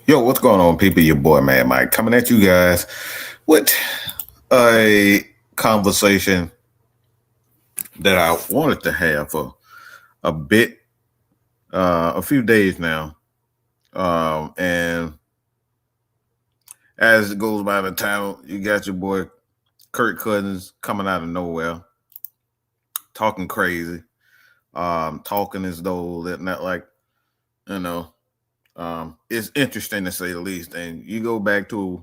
Yo, what's going on, people? Your boy, Mad Mike, coming at you guys with a conversation that I wanted to have for a bit, a few days now. And as it goes by the time, you got your boy Kirk Cousins coming out of nowhere, talking crazy, talking as though that not like, you know, it's interesting to say the least. And you go back to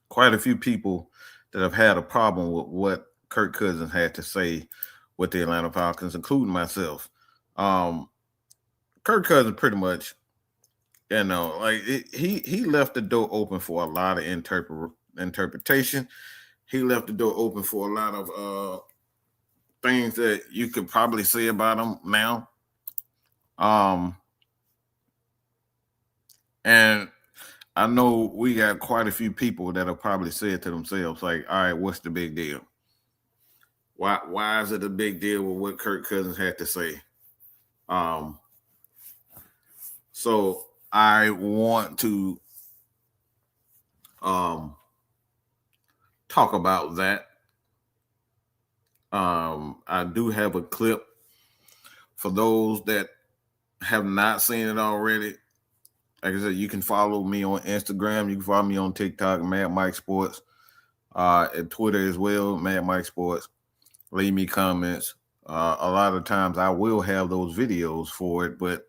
quite a few people that have had a problem with what Kirk Cousins had to say with the Atlanta Falcons, including myself. Um, Kirk Cousins pretty much, he left the door open for a lot of interpretation. He left the door open for a lot of things that you could probably say about him now. Um, and I know we got quite a few people that have probably said to themselves, like, all right, what's the big deal? Why is it a big deal with what Kirk Cousins had to say? Um, so I want to um talk about that. I do have a clip for those that have not seen it already. Like I said, you can follow me on Instagram. You can follow me on TikTok, Mad Mike Sports, at Twitter as well, Mad Mike Sports. Leave me comments. A lot of times I will have those videos for it, but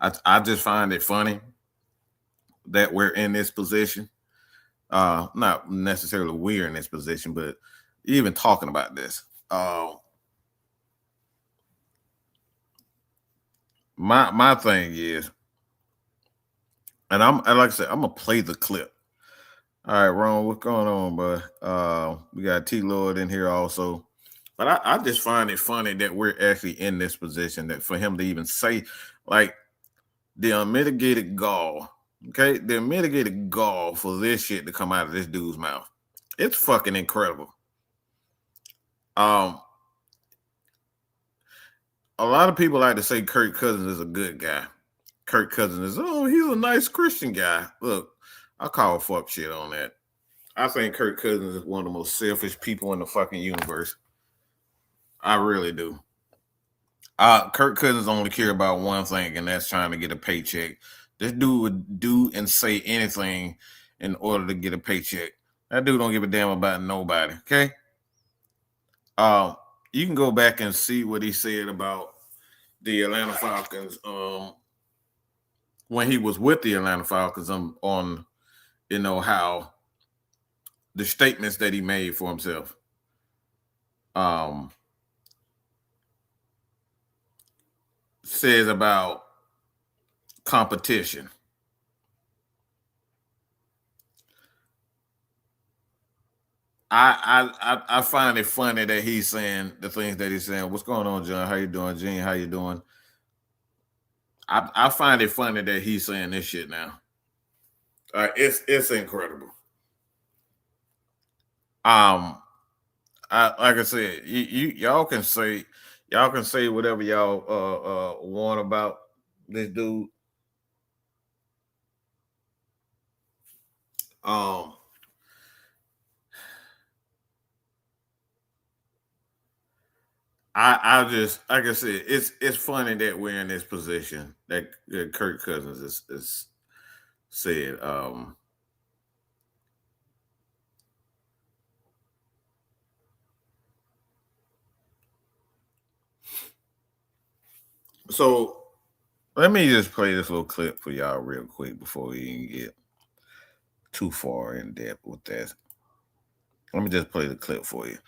I just find it funny that we're in this position. Not necessarily we're in this position, but even talking about this. My thing is, and like I said, I'm gonna play the clip. All right, Ron, what's going on, bro? We got T Lord in here also. But I just find it funny that we're actually in this position that for him to even say, like, the unmitigated gall, okay? The unmitigated gall for this shit to come out of this dude's mouth. It's fucking incredible. A lot of people like to say Kirk Cousins is a good guy. Kirk Cousins is, he's a nice Christian guy. Look, I call fuck shit on that. I think Kirk Cousins is one of the most selfish people in the fucking universe. I really do. Kirk Cousins only care about one thing, and that's trying to get a paycheck. This dude would do and say anything in order to get a paycheck. That dude don't give a damn about nobody. Okay. You can go back and see what he said about the Atlanta Falcons. When he was with the Atlanta Falcons, on how the statements that he made for himself. Says about competition. I find it funny that he's saying the things that he's saying. What's going on, John? How you doing, Gene? How you doing? I find it funny that he's saying this shit now. It's incredible. Like I said, y'all can say whatever y'all want about this dude. I just, like I said, it's funny that we're in this position that Kirk Cousins is said. So let me just play this little clip for y'all real quick before we even get too far in depth with that. Let me just play the clip for you,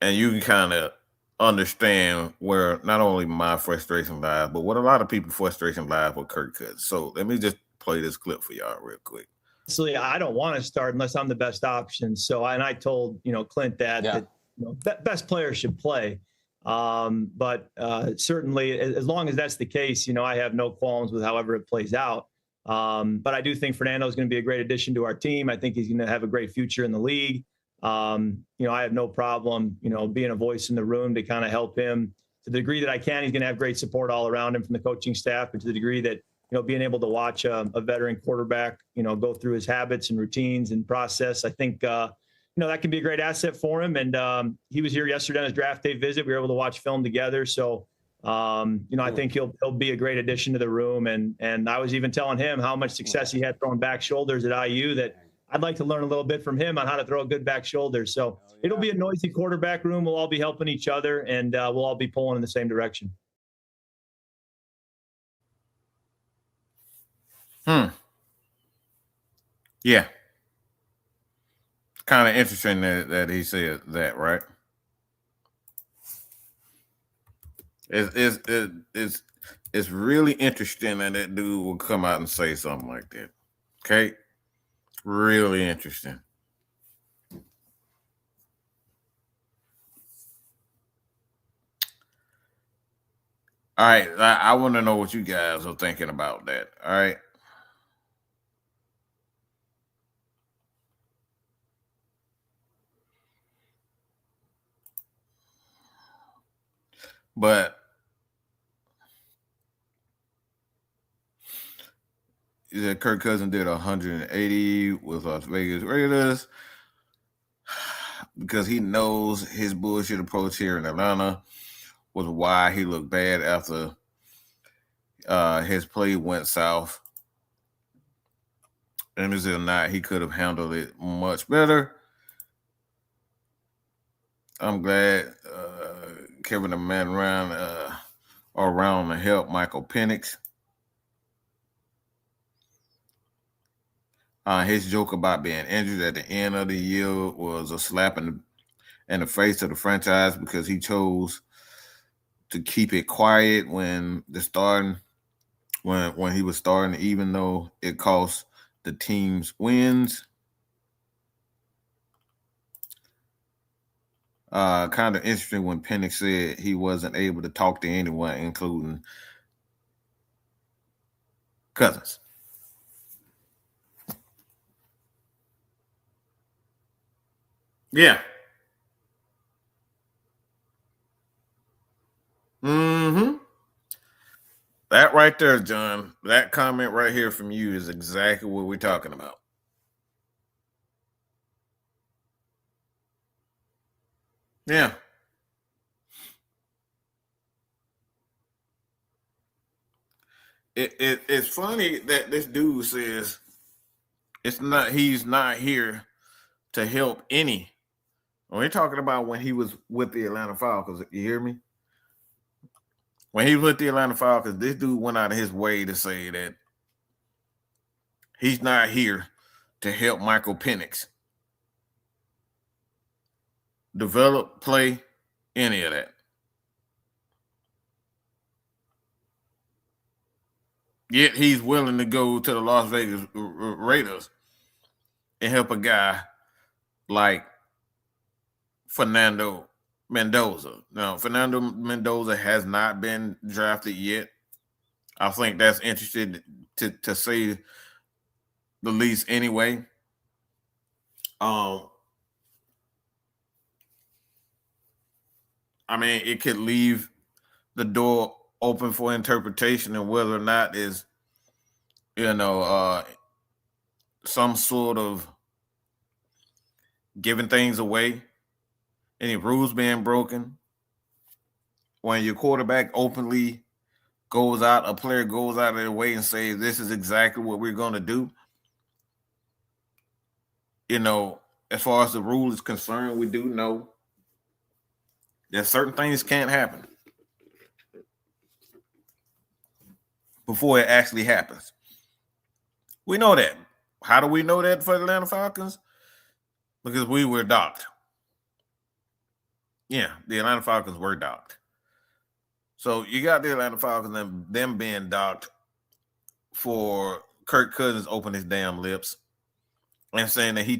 and you can kind of understand where not only my frustration lies, but what a lot of people frustration lies with Kirk Cousins. So let me just play this clip for y'all real quick. Honestly, I don't want to start unless I'm the best option. So, and I told Clint that best players should play. But certainly, as long as that's the case, I have no qualms with however it plays out. But I do think Fernando is going to be a great addition to our team. I think he's going to have a great future in the league. I have no problem, being a voice in the room to kind of help him to the degree that I can. He's going to have great support all around him from the coaching staff, but to the degree that being able to watch a veteran quarterback, go through his habits and routines and process, I think, that can be a great asset for him. And he was here yesterday on his draft day visit. We were able to watch film together. So, I think he'll be a great addition to the room. And I was even telling him how much success he had throwing back shoulders at IU, that I'd like to learn a little bit from him on how to throw a good back shoulder. So it'll be a noisy quarterback room. We'll all be helping each other, and we'll all be pulling in the same direction. Yeah. Kind of interesting that he said that, right? It's really interesting that dude will come out and say something like that. Okay? Really interesting. All right. I want to know what you guys are thinking about that. All right. But Kirk Cousins did 180 with Las Vegas Raiders because he knows his bullshit approach here in Atlanta was why he looked bad after his play went south. And as if not, he could have handled it much better. I'm glad Kevin the man around to help Michael Penix. His joke about being injured at the end of the year was a slap in the face of the franchise because he chose to keep it quiet when he was starting, even though it cost the team's wins. Kind of interesting when Penix said he wasn't able to talk to anyone, including Cousins. Yeah. That right there, John, that comment right here from you is exactly what we're talking about. Yeah. It's funny that this dude says he's not here to help any. We're talking about when he was with the Atlanta Falcons. You hear me? When he was with the Atlanta Falcons, this dude went out of his way to say that he's not here to help Michael Penix develop, play, any of that. Yet he's willing to go to the Las Vegas Raiders and help a guy like Fernando Mendoza. Now, Fernando Mendoza has not been drafted yet. I think that's interesting to say the least anyway. I mean, it could leave the door open for interpretation and whether or not is, some sort of giving things away, any rules being broken. When your quarterback openly a player goes out of their way and says, this is exactly what we're going to do. As far as the rule is concerned, we do know that certain things can't happen before it actually happens. We know that. How do we know that for the Atlanta Falcons? Because we were docked. Yeah, the Atlanta Falcons were docked. So you got the Atlanta Falcons and them being docked for Kirk Cousins open his damn lips and saying that he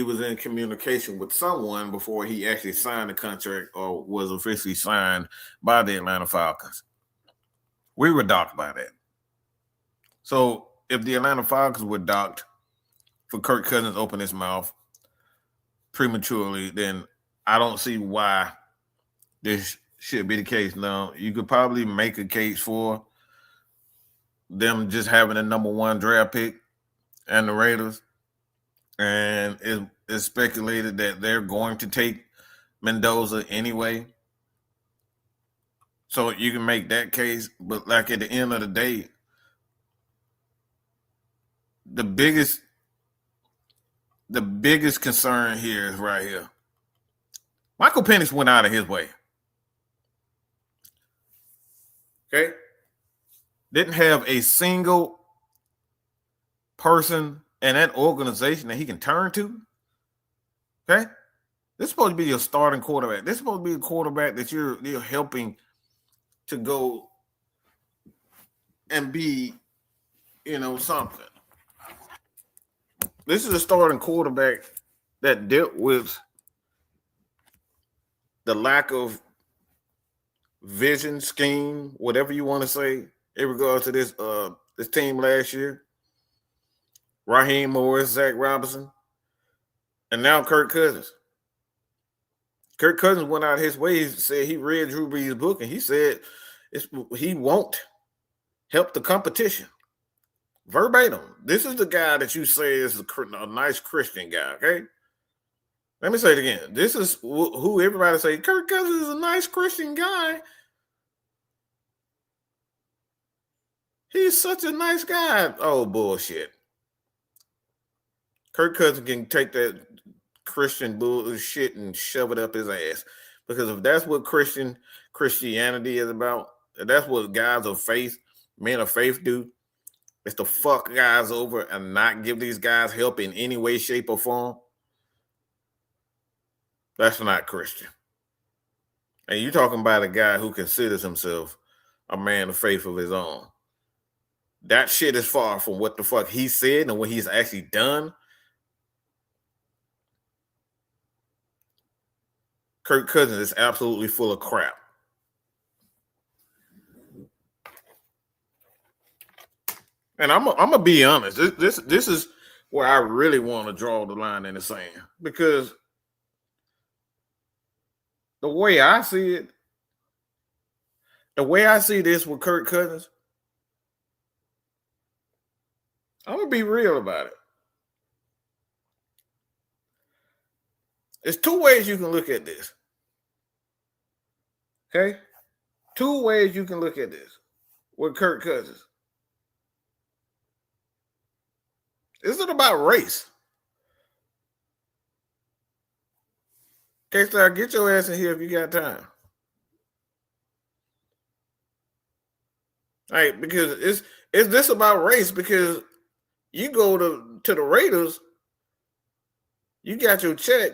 was in communication with someone before he actually signed the contract or was officially signed by the Atlanta Falcons. We were docked by that. So if the Atlanta Falcons were docked for Kirk Cousins to open his mouth prematurely, then I don't see why this should be the case. Now, you could probably make a case for them just having a number 1 draft pick and the Raiders, and it's speculated that they're going to take Mendoza anyway. So you can make that case, but like at the end of the day, the biggest concern here is right here. Michael Penix went out of his way. Okay? Didn't have a single person in that organization that he can turn to. Okay? This is supposed to be your starting quarterback. This is supposed to be a quarterback that you're helping to go and be, something. This is a starting quarterback that dealt with the lack of vision, scheme, whatever you want to say, in regards to this team last year. Raheem Morris, Zach Robinson, and now Kirk Cousins. Kirk Cousins went out his way. He said he read Drew Brees' book, and he said he won't help the competition. Verbatim. This is the guy that you say is a nice Christian guy, okay? Let me say it again. This is who everybody say, Kirk Cousins is a nice Christian guy. He's such a nice guy. Oh, bullshit. Kirk Cousins can take that Christian bullshit and shove it up his ass. Because if that's what Christianity is about, if that's what guys of faith, men of faith do, is to fuck guys over and not give these guys help in any way, shape, or form. That's not Christian. And you're talking about a guy who considers himself a man of faith of his own. That shit is far from what the fuck he said and what he's actually done. Kirk Cousins is absolutely full of crap. And I'm gonna be honest. This is where I really want to draw the line in the sand, because the way I see this with Kirk Cousins, I'm gonna be real about it. There's 2 ways you can look at this. Okay? 2 ways you can look at this with Kirk Cousins. Is it about race? Okay, sir, get your ass in here if you got time. All right, because is this about race? Because you go to the Raiders, you got your check.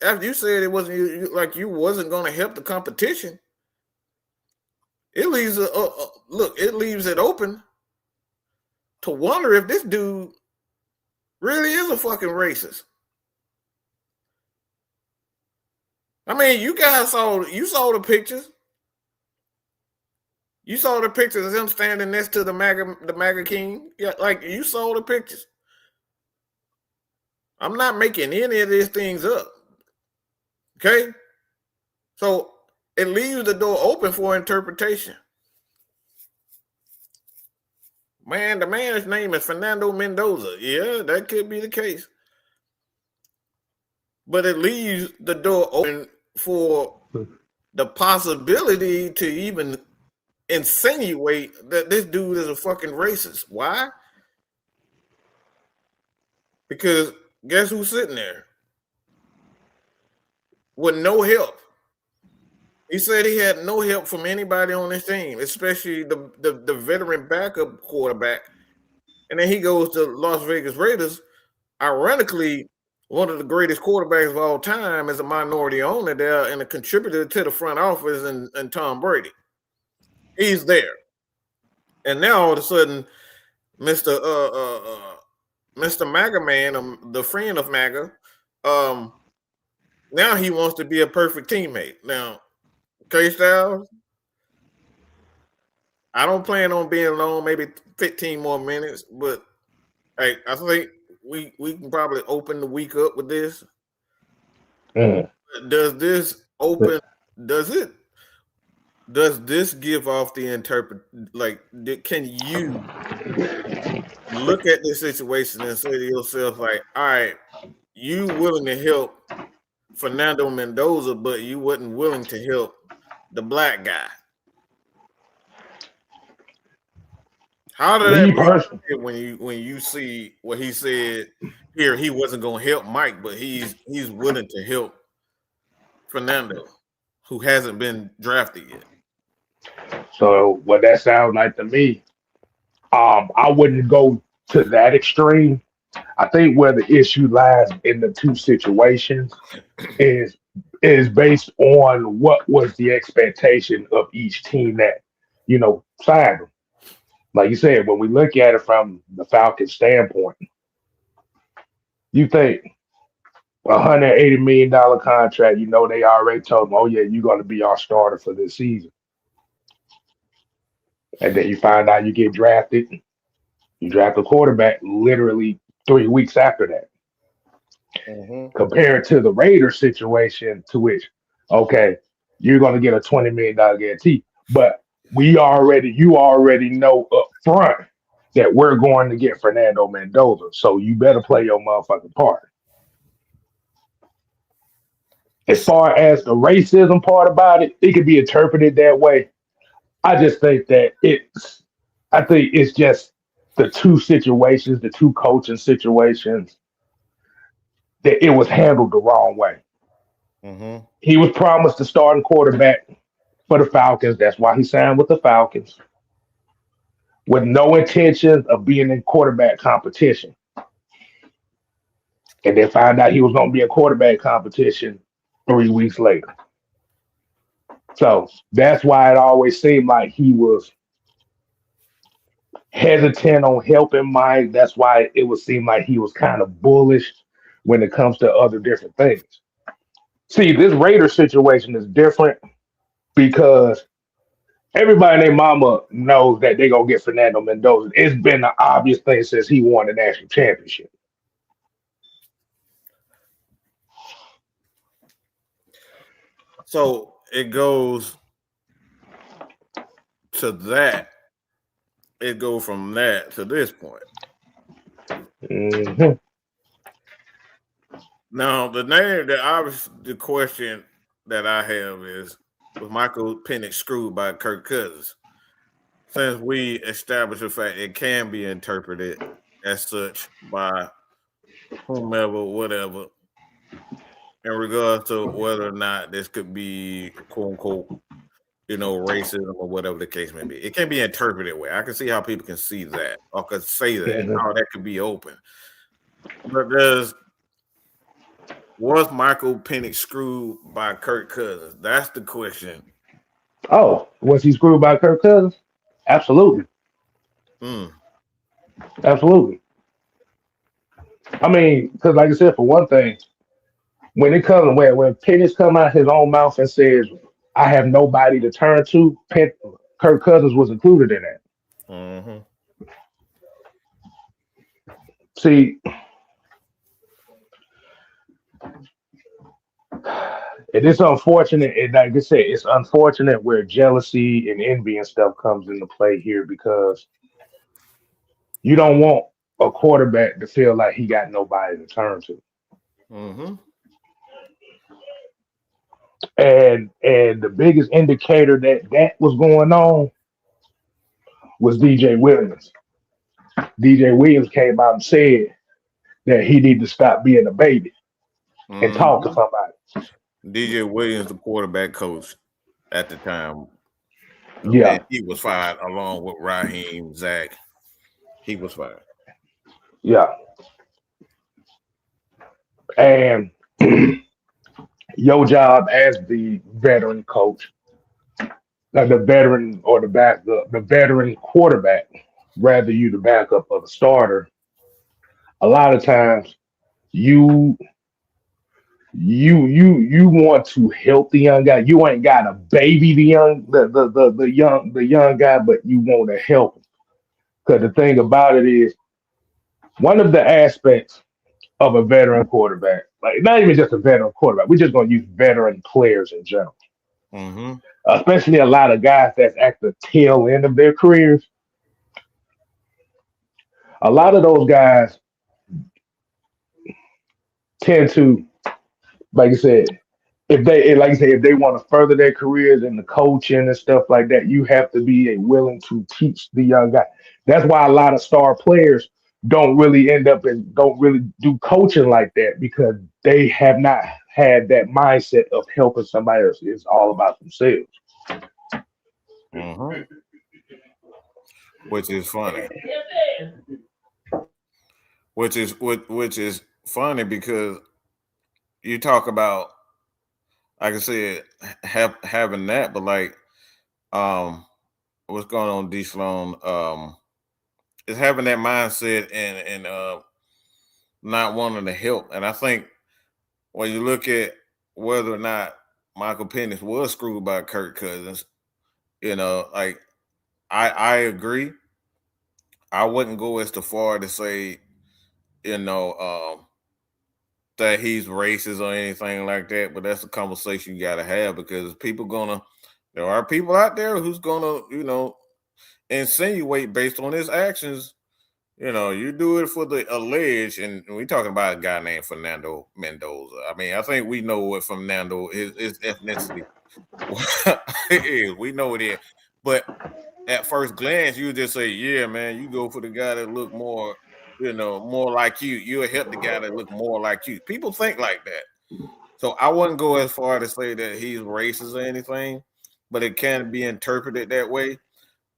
After you said it wasn't like you wasn't going to help the competition, it leaves it leaves it open to wonder if this dude really is a fucking racist. I mean, you guys saw the pictures. You saw the pictures of him standing next to the MAGA king. Yeah, like you saw the pictures. I'm not making any of these things up. Okay? So it leaves the door open for interpretation. Man, the man's name is Fernando Mendoza. Yeah, that could be the case. But it leaves the door open for the possibility to even insinuate that this dude is a fucking racist. Why? Because guess who's sitting there? With no help. He said he had no help from anybody on his team, especially the veteran backup quarterback. And then he goes to Las Vegas Raiders. Ironically, one of the greatest quarterbacks of all time is a minority owner there and a contributor to the front office and Tom Brady. He's there. And now all of a sudden, Mr. MAGA man, the friend of MAGA, now he wants to be a perfect teammate. Now, K-Styles, I don't plan on being long, maybe 15 more minutes, but hey, I think we can probably open the week up with this. Does it does this give off the can you look at this situation and say to yourself, like, all right, you willing to help Fernando Mendoza, but you wasn't willing to help the black guy? How did that make you when you see what he said here? He wasn't going to help Mike, but he's willing to help Fernando, who hasn't been drafted yet. So what that sounds like to me, I wouldn't go to that extreme. I think where the issue lies in the two situations is based on what was the expectation of each team that, signed them. Like you said, when we look at it from the Falcons standpoint, you think $180 million contract, they already told them, oh yeah, you're going to be our starter for this season. And then you find out you get drafted. You draft a quarterback literally 3 weeks after that. Mm-hmm. Compared to the Raiders situation, to which, okay, you're going to get a $20 million guarantee, but you already know up front that we're going to get Fernando Mendoza, so you better play your motherfucking part. As far as the racism part about it, it could be interpreted that way. I just think that it's just the two situations, the two coaching situations, that it was handled the wrong way. Mm-hmm. He was promised the starting quarterback for the Falcons. That's why he signed with the Falcons, with no intention of being in quarterback competition. And then found out he was going to be in quarterback competition 3 weeks later. So that's why it always seemed like he was hesitant on helping Mike. That's why it would seem like he was kind of bullish when it comes to other different things. See, this Raider situation is different because everybody and their mama knows that they're going to get Fernando Mendoza. It's been an obvious thing since he won the national championship. So it goes to that. It goes from that to this point. Mm-hmm. Now, the question that I have is, was Michael Penix screwed by Kirk Cousins? Since we established the fact it can be interpreted as such by whomever, whatever, in regards to whether or not this could be quote unquote, racism or whatever the case may be. It can be interpreted that way. I can see how people can see that or could say that, how that could be open. But was Michael Penix screwed by Kirk Cousins? That's the question. Oh, was he screwed by Kirk Cousins? Absolutely. Absolutely. I mean, because like I said, for one thing, when Penix come out his own mouth and says, I have nobody to turn to, Kirk Cousins was included in that. Mm-hmm. See, it is unfortunate, and like I said, it's unfortunate where jealousy and envy and stuff comes into play here, because you don't want a quarterback to feel like he got nobody to turn to. Mm-hmm. And the biggest indicator that was going on was DJ Williams. DJ Williams came out and said that he needed to stop being a baby and talk to somebody. DJ Williams, the quarterback coach at the time. Yeah. And he was fired along with Raheem, Zach. He was fired. Yeah. And your job as the veteran coach, the veteran or the veteran quarterback, rather you the backup of a starter, a lot of times you want to help the young guy. You ain't got to baby the young guy, but you want to help him. Because the thing about it is, one of the aspects of a veteran quarterback, like not even just a veteran quarterback, we're just going to use veteran players in general. Mm-hmm. especially a lot of guys that's at the tail end of their careers. A lot of those guys tend to, like I said, if they want to further their careers in the coaching and stuff like that, you have to be willing to teach the young guy. That's why a lot of star players don't really do coaching like that, because they have not had that mindset of helping somebody else. It's all about themselves. Mm-hmm. Which is funny. Which is funny because you talk about, like I said, having that, but like, um, what's going on, D. Sloan? Is having that mindset and not wanting to help. And I think when you look at whether or not Michael Penix was screwed by Kirk Cousins, like I agree. I wouldn't go as far to say, you know, that he's racist or anything like that, but that's a conversation you gotta have, because there are people out there who's gonna, insinuate based on his actions. You do it for the alleged, and we're talking about a guy named Fernando Mendoza. I mean, I think we know what Fernando his ethnicity is. We know it is. But at first glance, you just say, yeah, man, you go for the guy that look more, more like you. You'll help the guy that look more like you. People think like that. So I wouldn't go as far to say that he's racist or anything, but it can be interpreted that way.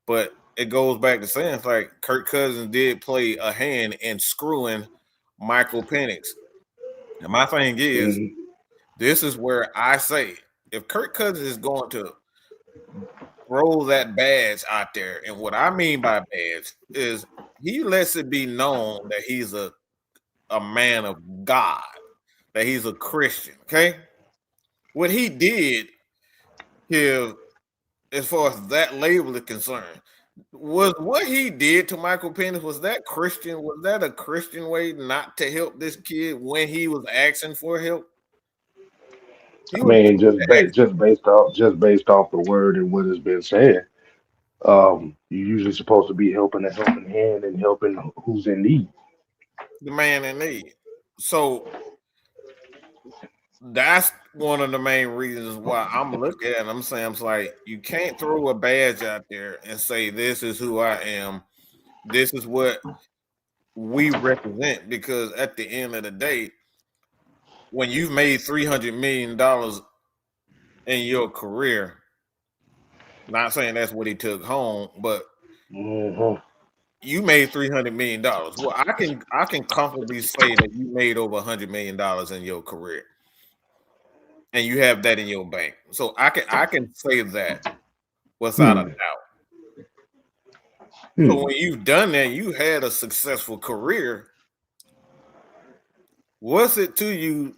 But it goes back to saying, it's like Kirk Cousins did play a hand in screwing Michael Penix. And my thing is, Mhm. this is where I say, if Kirk Cousins is going to throw that badge out there, and what I mean by badge is he lets it be known that he's a man of God, that he's a Christian. Okay, what he did here, as far as that label is concerned, was what he did to Michael Penix, was that Christian? Was that a Christian way not to help this kid when he was asking for help? He I was mean, asking. just based off the word and what has been said, you're usually supposed to be helping a helping hand and helping who's in need. The man in need. So that's one of the main reasons why I'm looking at it. I'm saying, I'm like, you can't throw a badge out there and say, this is who I am. This is what we represent. Because at the end of the day, when you've made $300 million in your career, not saying that's what he took home, but Hmm. you made $300 million. Well, I can comfortably say that you made over $100 million in your career, and you have that in your bank. So I can say that without a Hmm. doubt. So Hmm. when you've done that, you had a successful career. What's it to you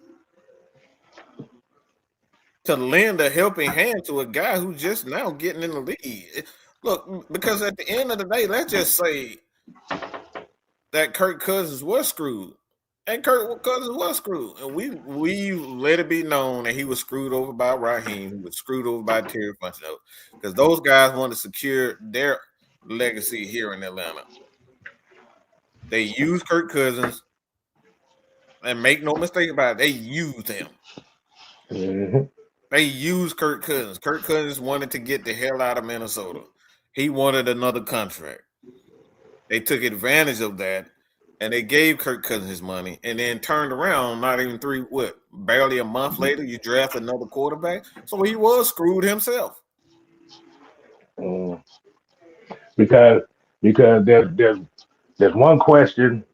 to lend a helping hand to a guy who's just now getting in the league? Look, because at the end of the day, let's just say that Kirk Cousins was screwed. And Kirk Cousins was screwed. And we let it be known that he was screwed over by Raheem. He was screwed over by Terry Funchal. Because those guys want to secure their legacy here in Atlanta. They use Kirk Cousins, and make no mistake about it, they used him. Hmm. They used Kirk Cousins. Kirk Cousins wanted to get the hell out of Minnesota. He wanted another contract. They took advantage of that, and they gave Kirk Cousins his money, and then turned around. Not even barely a month later, you draft another quarterback. So he was screwed himself. Mm. Because there's one question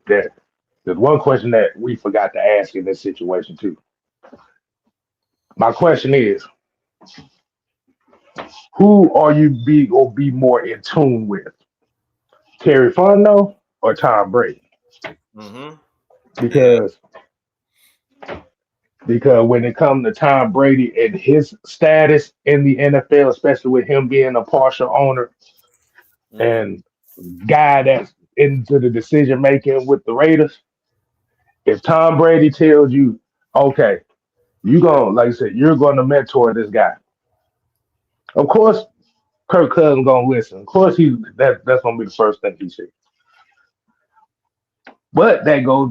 that we forgot to ask in this situation too. My question is, who are you be more in tune with, Terry Fontenot or Tom Brady? Mm-hmm. Yeah. Because when it comes to Tom Brady and his status in the NFL, especially with him being a partial owner Mm-hmm. and guy that's into the decision making with the Raiders, if Tom Brady tells you, okay, you going like I said, you're going to mentor this guy. Of course, Kirk Cousins gonna listen. Of course, that's gonna be the first thing he says. But that goes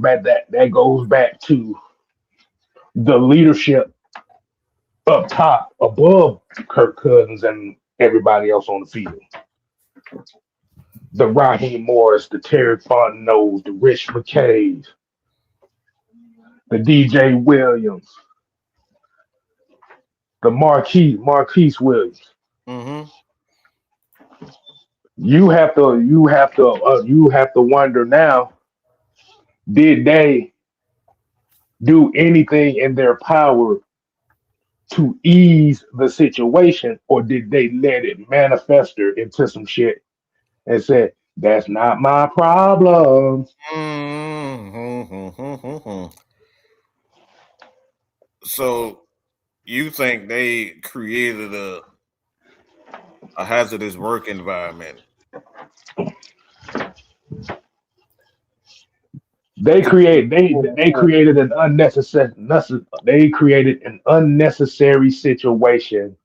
back to the leadership up top, above Kirk Cousins and everybody else on the field. The Raheem Morris, the Terry Fontenot, the Rich McKay, the DJ Williams, the Marquise Williams. Mm-hmm. You have to wonder now, did they do anything in their power to ease the situation, or did they let it manifest into some shit and said, that's not my problem? Mm-hmm. So you think they created a hazardous work environment? They created an unnecessary situation,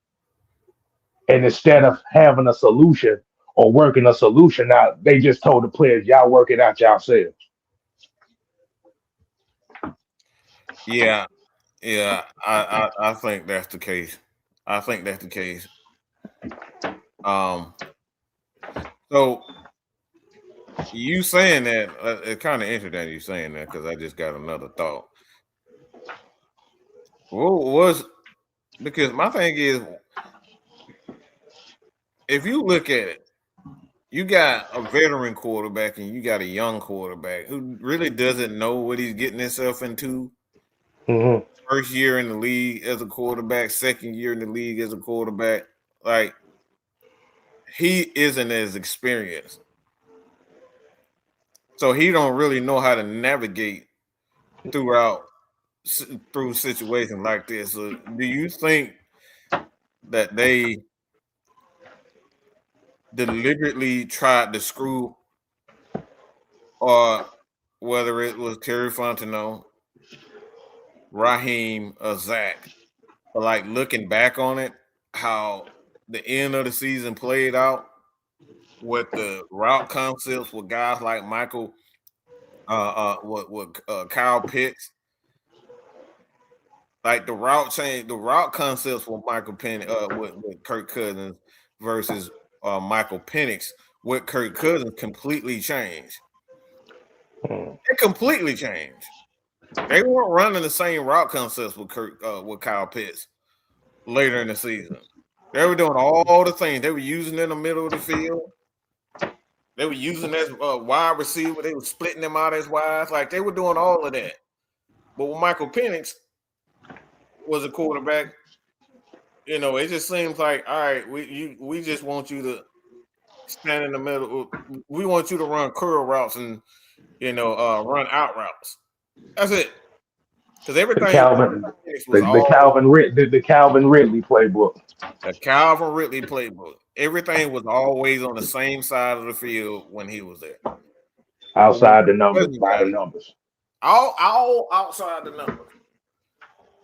and instead of having a solution or working a solution out, they just told the players, y'all work it out yourselves. Yeah, yeah. I think that's the case. I think that's the case. Um. So you saying that it's kind of interesting you saying that because I just got another thought. What was because my thing is if you look at it, you got a veteran quarterback and you got a young quarterback who really doesn't know what he's getting himself into. Mm-hmm. First year in the league as a quarterback, second year in the league as a quarterback, like he isn't as experienced, so he don't really know how to navigate throughout through situations like this. So do you think that they deliberately tried to screw, or whether it was Terry Fontenot, Raheem, or Zach? But like looking back on it, how the end of the season played out with the route concepts with guys like Michael, Kyle Pitts, like the route change, the route concepts with Michael Penix, with Kirk Cousins versus Michael Penix with Kirk Cousins completely changed. It completely changed. They weren't running the same route concepts with with Kyle Pitts later in the season. They were doing all the things. They were using in the middle of the field. They were using as wide receiver. They were splitting them out as wides. Like they were doing all of that. But when Michael Penix was a quarterback, it just seems like, all right, we just want you to stand in the middle. We want you to run curl routes and run out routes. That's it. Because The everything Calvin, was the Calvin Ridley playbook. the Calvin Ridley playbook. Everything was always on the same side of the field when he was there. But when Outside the numbers, Cousins by got the it, numbers. all outside the numbers.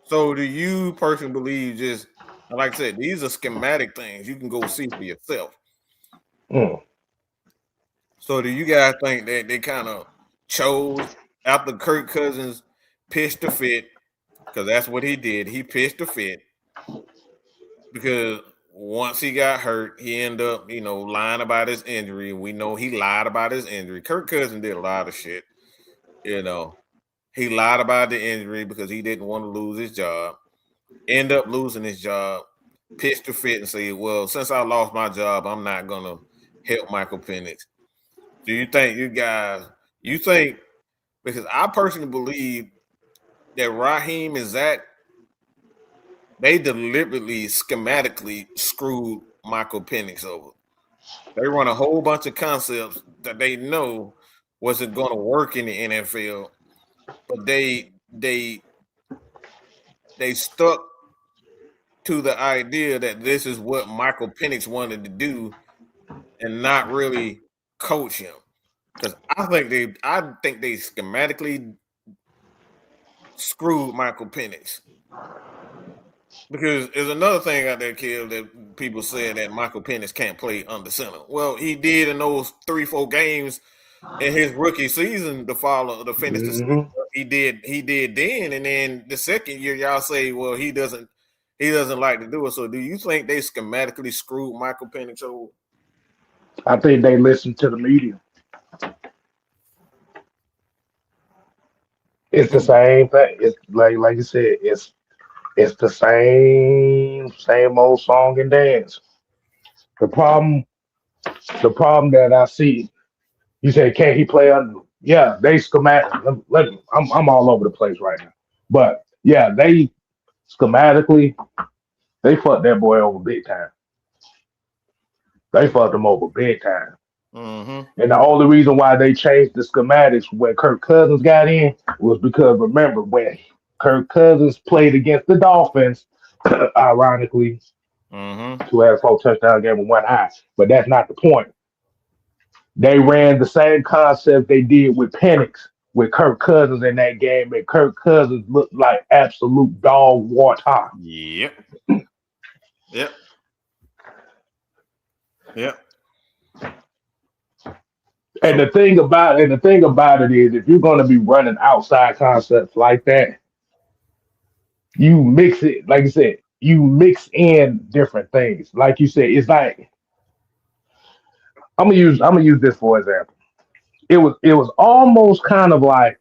So do you personally believe just like I said, these are schematic things you can go see for yourself. Mm. So do you guys think that they kind of chose after Kirk Cousins pitched the fit, because that's what he did. He pitched the fit because once he got hurt, he ended up, lying about his injury. And we know he lied about his injury. Kirk Cousins did a lot of shit. He lied about the injury because he didn't want to lose his job. End up losing his job, pitched the fit and say, well, since I lost my job, I'm not going to help Michael Penix. Do you think because I personally believe that Raheem and Zach, they deliberately, schematically screwed Michael Penix over. They run a whole bunch of concepts that they know wasn't going to work in the NFL, but they stuck to the idea that this is what Michael Penix wanted to do, and not really coach him. Because I think they schematically screwed Michael Penix. Because there's another thing out there, Kill, that people said that Michael Penix can't play under center. Well, he did in those 3-4 games in his rookie season to finish the season. He did then, and then the second year, y'all say, well, he doesn't like to do it. So, do you think they schematically screwed Michael Penix over? I think they listen to the media. It's the same thing. It's like you said. It's the same old song and dance. The problem that I see. You say, can't he play under? Yeah, they schematic. I'm all over the place right now, but yeah, they schematically they fucked that boy over big time. They fucked him over big time. Mm-hmm. And the only reason why they changed the schematics when Kirk Cousins got in was because remember when Kirk Cousins played against the Dolphins, ironically, who had a 4-touchdown game with one eye. But that's not the point. They ran the same concept they did with Penix with Kirk Cousins in that game, and Kirk Cousins looked like absolute dog water. Yep. And the thing about it is, if you're going to be running outside concepts like that, you mix it. Like you said, you mix in different things. Like you said, it's like I'm gonna use this for example. It was almost kind of like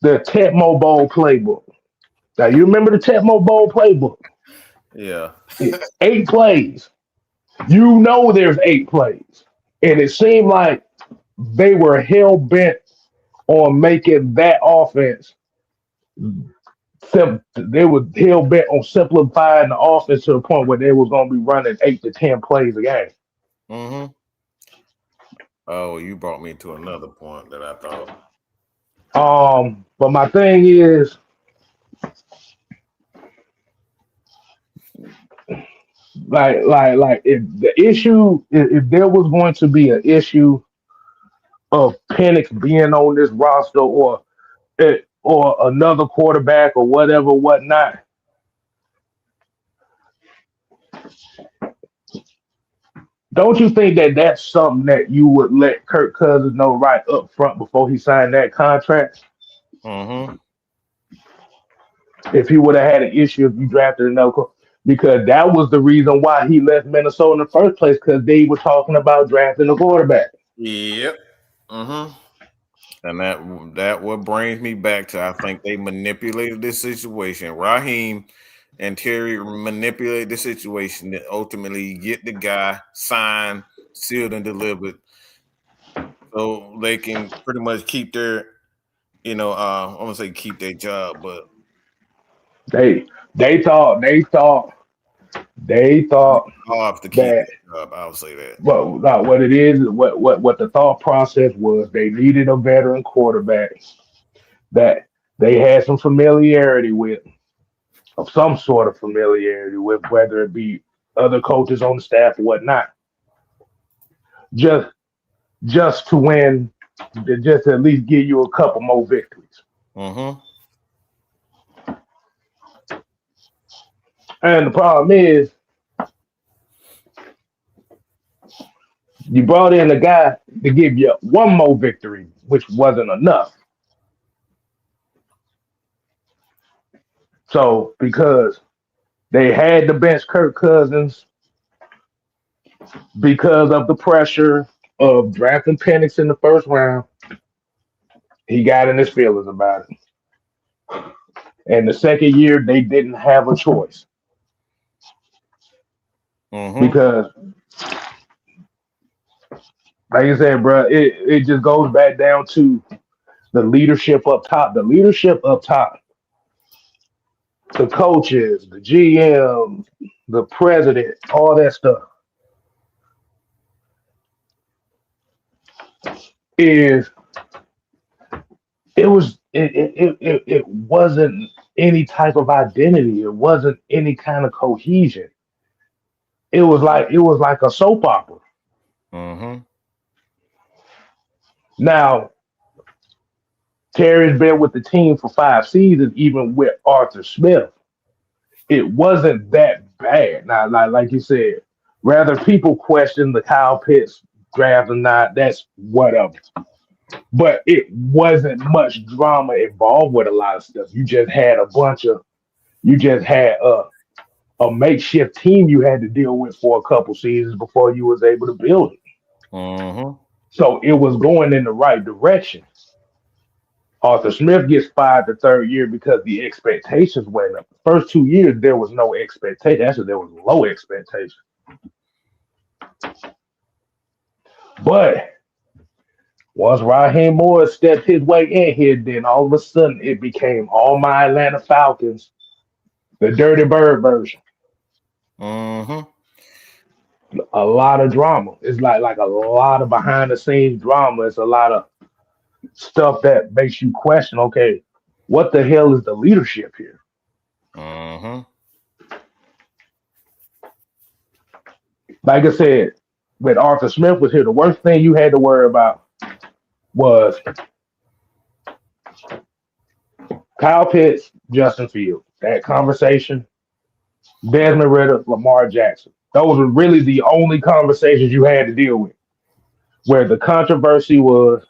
the Tecmo Bowl playbook. Now you remember the Tecmo Bowl playbook? Yeah. It's 8 plays. You know there's 8 plays. And it seemed like they were hell bent on making that offense. They were hell bent on simplifying the offense to the point where they was going to be running 8 to 10 plays a game. Mm-hmm. Oh, you brought me to another point that I thought. But my thing is, like if the issue, if there was going to be an issue of Penix being on this roster or another quarterback or whatnot, don't you think that that's something that you would let Kirk Cousins know right up front before he signed that contract? Mm-hmm. If he would have had an issue if you drafted another, because that was the reason why he left Minnesota in the first place, because they were talking about drafting a quarterback. Yep. Mm-hmm. And that what brings me back to, I think they manipulated this situation. Raheem and Terry manipulated the situation to ultimately get the guy signed, sealed, and delivered, so they can pretty much keep their, I'm gonna say keep their job, but they thought hard to keep that. their job. I'll say that. Well, not what it is. What the thought process was, they needed a veteran quarterback that they had some familiarity with, of some sort of familiarity with, whether it be other coaches on the staff or whatnot. Just to win, just to at least give you a couple more victories. Mm-hmm. And the problem is, you brought in a guy to give you one more victory, which wasn't enough. So, because they had to bench Kirk Cousins because of the pressure of drafting Penix in the first round, he got in his feelings about it. And the second year, they didn't have a choice. Mm-hmm. Because, like I said, bro, it just goes back down to the leadership up top. The leadership up top, the coaches, the GM, the president, all that stuff, it wasn't any type of identity. It wasn't any kind of cohesion. It was like a soap opera. Mm-hmm. Now, Terry's been with the team for 5 seasons, even with Arthur Smith. It wasn't that bad. Now, like you said, rather people question the Kyle Pitts draft or not, that's whatever. But it wasn't much drama involved with a lot of stuff. You just had a makeshift team you had to deal with for a couple seasons before you was able to build it. Mm-hmm. So it was going in the right direction. Arthur Smith gets fired the third year because the expectations went up. The first 2 years, there was no expectation. Actually, there was low expectation. But once Raheem Morris stepped his way in here, then all of a sudden it became all my Atlanta Falcons, the Dirty Bird version. Mm-hmm. A lot of drama. It's like a lot of behind the scenes drama. It's a lot of stuff that makes you question, okay, what the hell is the leadership here? Mm-hmm. Like I said, when Arthur Smith was here, the worst thing you had to worry about was Kyle Pitts, Justin Fields. That conversation, Desmond Ridder, Lamar Jackson. Those were really the only conversations you had to deal with. Where the controversy was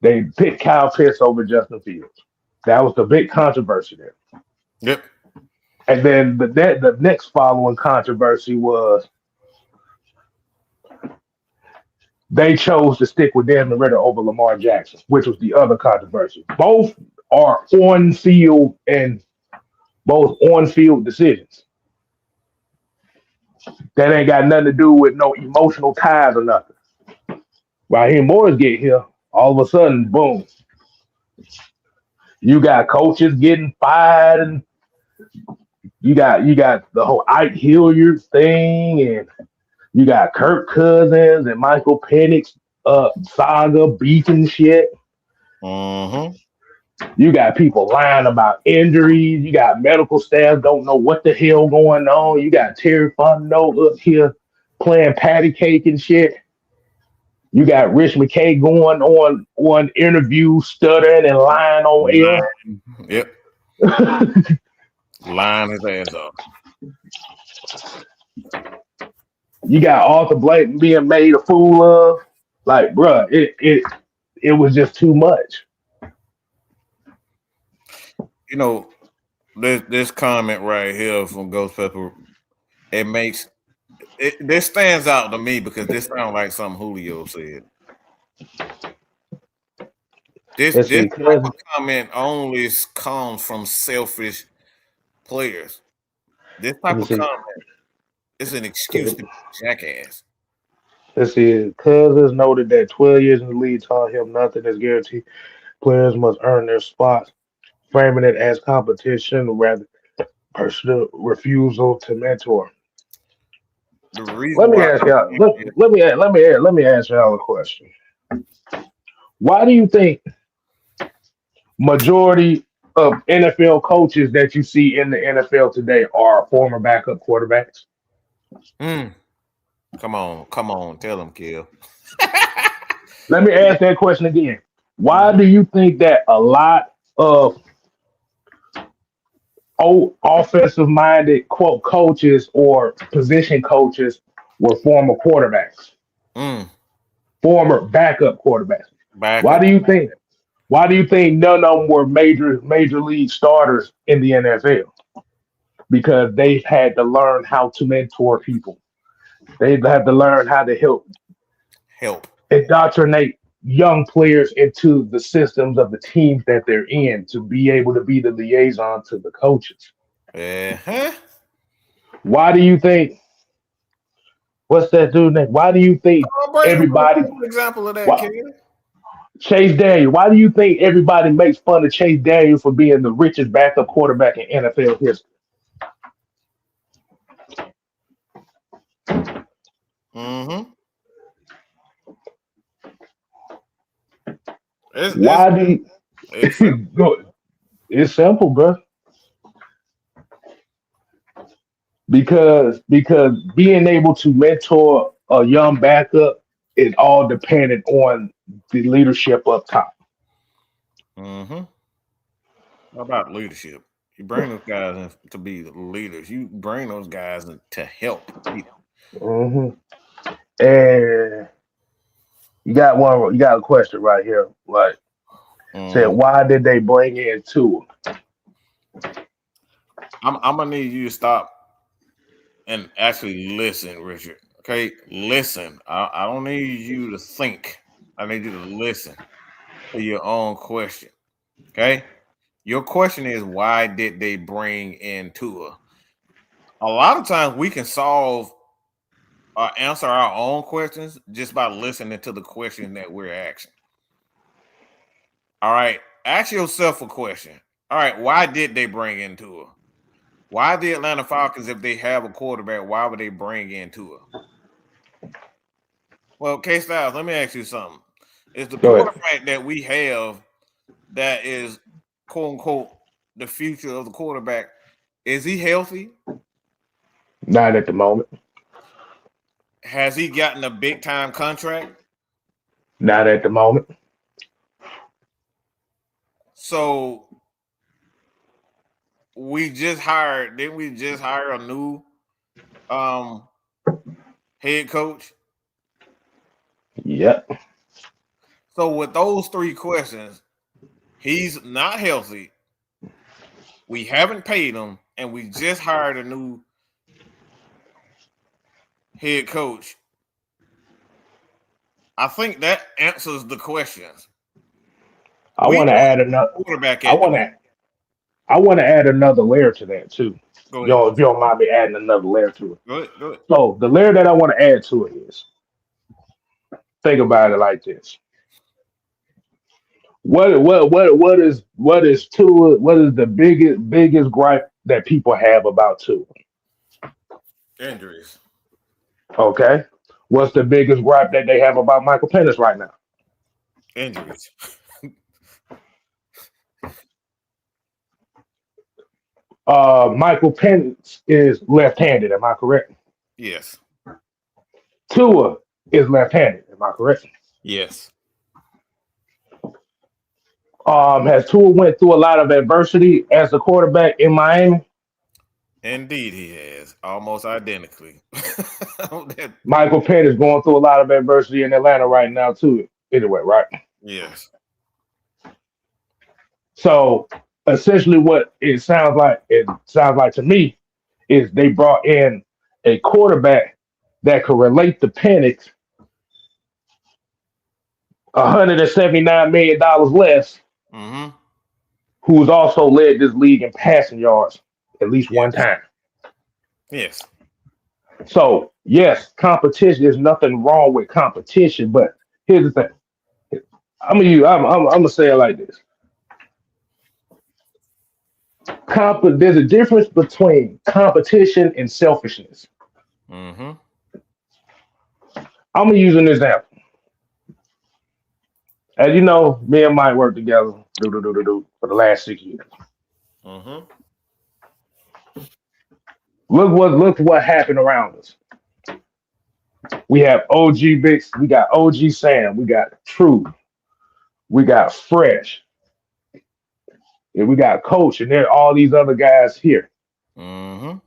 they picked Kyle Pitts over Justin Fields. That was the big controversy there. Yep. And then the next following controversy was they chose to stick with Desmond Ridder over Lamar Jackson, which was the other controversy. Both are on-field decisions. That ain't got nothing to do with no emotional ties or nothing. Raheem Morris get here, all of a sudden, boom. You got coaches getting fired, and you got the whole Ike Hilliard thing, and you got Kirk Cousins and Michael Penix saga beefing shit. Mm-hmm. You got people lying about injuries. You got medical staff don't know what the hell going on. You got Terry Fontenot up here playing patty cake and shit. You got Rich McKay going on interviews, stuttering and lying on air. Yep. Lying his ass off. You got Arthur Blank being made a fool of. Like, bruh, it was just too much. You know, this comment right here from Ghost Pepper, this stands out to me because this sounds like something Julio said. This type of comment only comes from selfish players. This type of comment is an excuse to be a jackass. Let's see. Cousins noted that 12 years in the league taught him nothing is guaranteed. Players must earn their spots, framing it as competition rather than personal refusal to mentor. Let me ask y'all a question. Why do you think majority of NFL coaches that you see in the NFL today are former backup quarterbacks? Come on, tell them, Kill. Let me ask that question again. Why do you think that a lot of offensive-minded quote coaches or position coaches were former quarterbacks, former backup quarterbacks? Why do you think none of them were major league starters in the NFL? Because they've had to learn how to mentor people. They've had to learn how to help indoctrinate young players into the systems of the teams that they're in to be able to be the liaison to the coaches. Why do you think? What's that dude name? Why do you think everybody? Example of that, kid. Chase Daniel. Why do you think everybody makes fun of Chase Daniel for being the richest backup quarterback in NFL history? It's simple, bro. Because being able to mentor a young backup is all dependent on the leadership up top. Mm-hmm. How about leadership? You bring those guys in to be the leaders. You bring those guys in to help people. Mm-hmm. And you got one. You got a question right here. Like, said, Mm. why did they bring in Tua? I'm gonna need you to stop and actually listen, Richard. Okay, listen. I don't need you to think. I need you to listen to your own question. Okay, your question is why did they bring in Tua? A lot of times we can solve or answer our own questions just by listening to the question that we're asking. All right, ask yourself a question. All right, why did they bring in Tua? Why the Atlanta Falcons, if they have a quarterback, why would they bring in Tua? Well, K Styles, let me ask you something. Is the Go ahead. quarterback that we have that is quote unquote the future of the quarterback, is he healthy? Not at the moment. Has he gotten a big time contract? Not at the moment. So didn't we just hire a new um head coach? Yep. So with those three questions, he's not healthy. We haven't paid him, and we just hired a new head coach. I think that answers the questions. I We want to don't add have another. a quarterback I at the want moment. to. I want to add another layer to that too. Go You ahead. know, if you don't mind me adding another layer to it. Go ahead. Go ahead. So the layer that I want to add to it is think about it like this. What is Tua? What is the biggest gripe that people have about Tua? Injuries. Okay. What's the biggest gripe that they have about Michael Penix right now? Injuries. Michael Penix is left-handed. Am I correct? Yes. Tua is left-handed. Am I correct? Yes. Has Tua went through a lot of adversity as a quarterback in Miami? Indeed, he has almost identically. Michael Penix going through a lot of adversity in Atlanta right now too. Anyway, right? Yes. So essentially, what it sounds like to me is they brought in a quarterback that could relate to Penix, $179 million less, Mm-hmm. who's also led this league in passing yards at least one Yes. time. Yes. So yes, competition. There's nothing wrong with competition, but here's the thing. I'm gonna say it like this. There's a difference between competition and selfishness. Mm-hmm. I'm gonna use an example. As you know, me and Mike worked together for the last 6 years. Mm-hmm. Look what happened around us. We have OG Bix, we got OG Sam, we got True, we got Fresh, and we got Coach, and there are all these other guys here. Mm-hmm.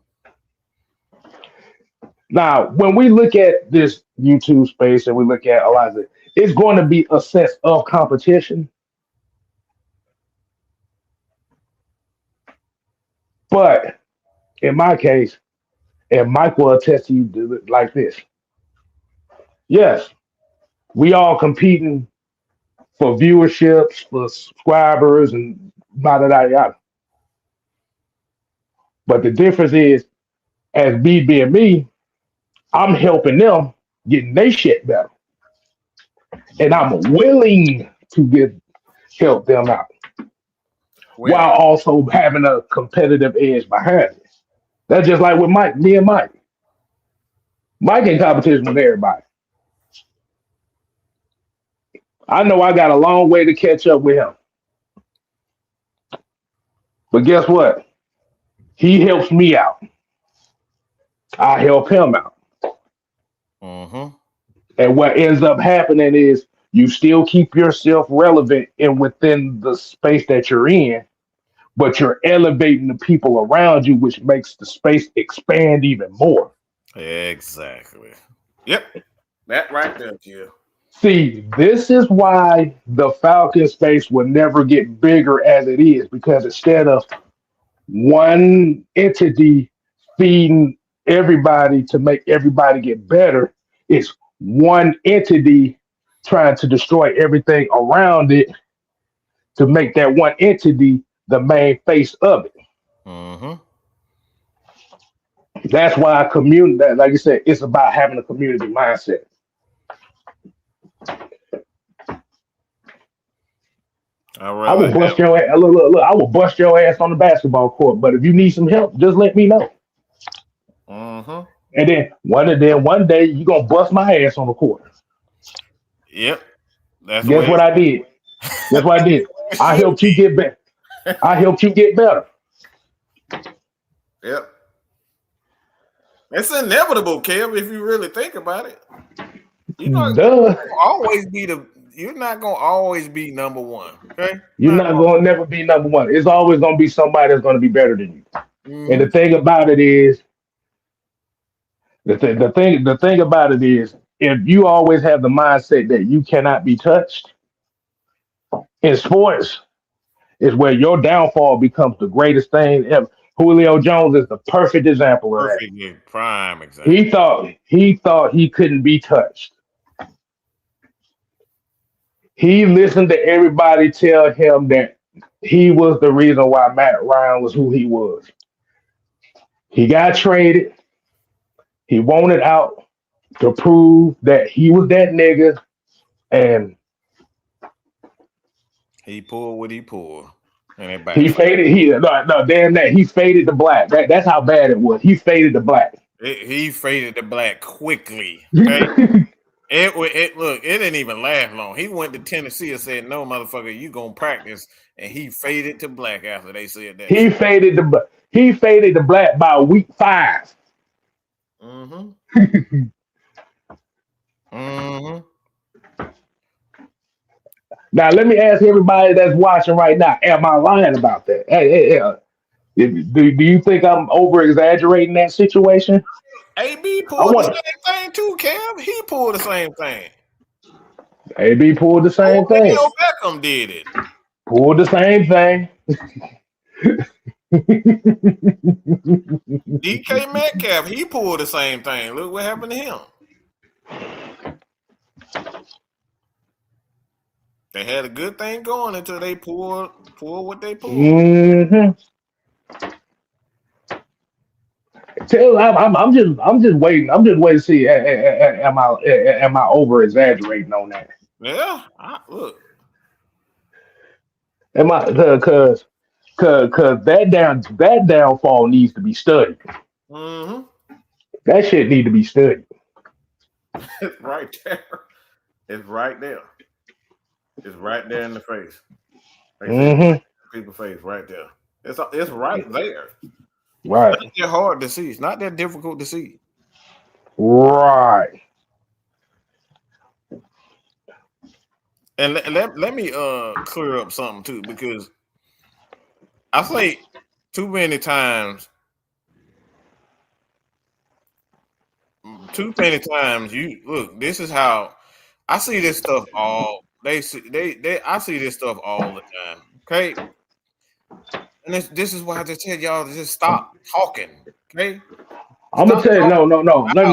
Now, when we look at this YouTube space and we look at a lot of it, it's going to be a sense of competition. But in my case, and Mike will attest to you like this. Yes, we all competing for viewerships, for subscribers, and yada yada yada. But the difference is, as me being me, I'm helping them getting their shit better, and I'm willing to get help them out Well, while also having a competitive edge behind it. That's just like with Mike, me and Mike. Mike in competition with everybody. I know I got a long way to catch up with him. But guess what? He helps me out. I help him out. mm-hmm. And what ends up happening is You still keep yourself relevant and within the space that you're in, but you're elevating the people around you, which makes the space expand even more. Exactly. Yep. That right there, Jill. See, this is why the Falcon space will never get bigger as it is, because instead of one entity feeding everybody to make everybody get better, it's one entity trying to destroy everything around it to make that one entity the main face of it. Mm-hmm. That's why a community, like you said, it's about having a community mindset. I'd I will rather bust have. your ass. Look, I will bust your ass on the basketball court. But if you need some help, just let me know. Mm-hmm. And then one day you gonna bust my ass on the court. Yep. That's the Guess way what I did? Guess what I did? it I should helped you be. get better. I helped you get better. Yep. It's inevitable, Kev, if you really think about it. You're not Duh. always be you're not gonna always be number one. Okay? You're not gonna never be number one. It's always gonna be somebody that's gonna be better than you. And Mm-hmm. the thing about it is, the thing about it is, if you always have the mindset that you cannot be touched in sports, is where your downfall becomes the greatest thing ever. Julio Jones is the perfect example of that. Perfect prime example. He thought he couldn't be touched. He listened to everybody tell him that he was the reason why Matt Ryan was who he was. He got traded. He wanted out to prove that he was that nigga, and He pulled what he pulled. And it he backfired. faded. No, damn that. He faded to black. That's how bad it was. He faded to black. He faded the black quickly. Okay. Look, it didn't even last long. He went to Tennessee and said, "No, motherfucker, you gonna practice." And he faded to black after they said that he shit. faded the he faded to black by week 5. Mm-hmm. Mm-hmm. Now let me ask everybody that's watching right now: am I lying about that? Do you think I'm over exaggerating that situation? AB I pulled the want same thing too, Kev. He pulled the same thing. AB pulled the same thing. Odell Beckham did it. Pulled the same thing. DK Metcalf, he pulled the same thing. Look what happened to him. They had a good thing going until they pulled what they pulled. Mm-hmm. I'm just waiting. I'm just waiting to see. Am I over exaggerating on that? Yeah, look. Am I because that downfall needs to be studied. Mm-hmm. That shit need to be studied. It's right there. It's right there. It's right there in the face. Like I said, Mm-hmm. people's face right there. It's right there. Right. It's not that hard to see. It's not that difficult to see. Right. And let me clear up something too, because I think too many times you look, this is how I see this stuff I see this stuff all the time. Okay. And this is why I just tell y'all to just stop talking. Okay. I'm gonna Stop tell you, talking. no. Let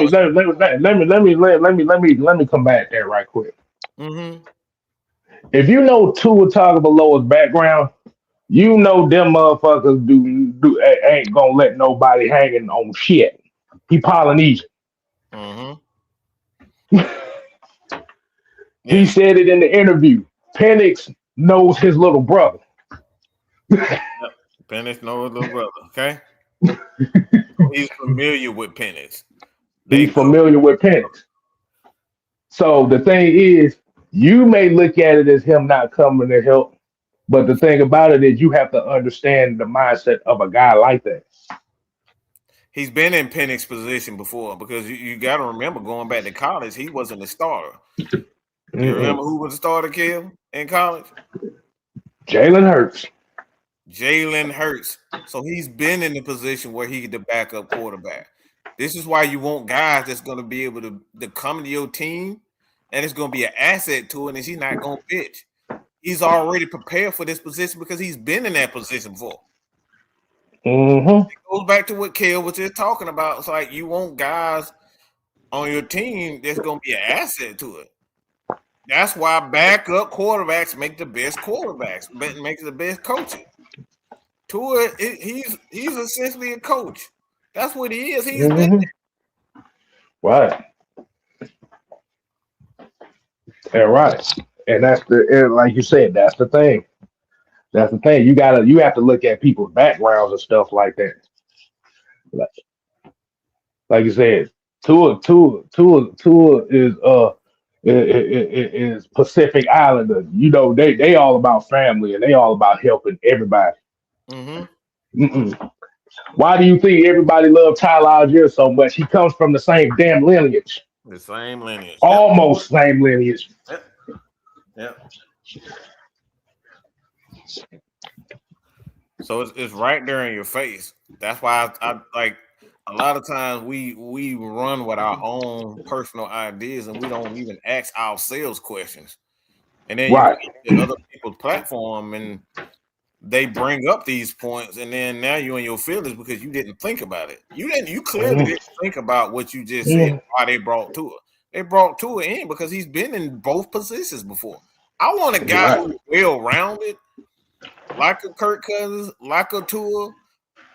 me combat that right quick. Mm-hmm. If you know Tua Tagovailoa's background, you know them motherfuckers ain't gonna let nobody hanging on shit. He Polynesian. Mm-hmm. He Yeah. said it in the interview. Penix knows his little brother. Penix knows little brother. Okay. He's familiar with Penix. They He's know. familiar with Penix. So the thing is, you may look at it as him not coming to help, but the thing about it is you have to understand the mindset of a guy like that. He's been in Penix's position before, because you got to remember, going back to college, he wasn't a starter. You remember who was the starter, Kel, in college? Jalen Hurts. Jalen Hurts. So he's been in the position where he's the backup quarterback. This is why you want guys that's going to be able to come to your team, and it's going to be an asset to it, and he's not going to bitch. He's already prepared for this position because he's been in that position before. It goes back to what Kel was just talking about. It's like you want guys on your team that's going to be an asset to it. That's why backup quarterbacks make the best quarterbacks, make the best coaches. Tua, he's essentially a coach. That's what he is. He's been there. Right. Yeah, right. And like you said, that's the thing. That's the thing. You have to look at people's backgrounds and stuff like that. Like you said, Tua is Pacific Islander. You know, they all about family and they all about helping everybody. Why do you think everybody loves Tyler Algier so much? He comes from the same damn lineage. The same lineage. Almost same lineage. Yep. So it's right there in your face. That's why I like a lot of times we run with our own personal ideas and we don't even ask ourselves questions. And then you get other people's platform and they bring up these points, and then now you're in your feelings because you didn't think about it. You clearly didn't think about what you just said, why they brought Tua. They brought Tua in because he's been in both positions before. I want a guy who's well-rounded, like a Kirk Cousins, like a Tua.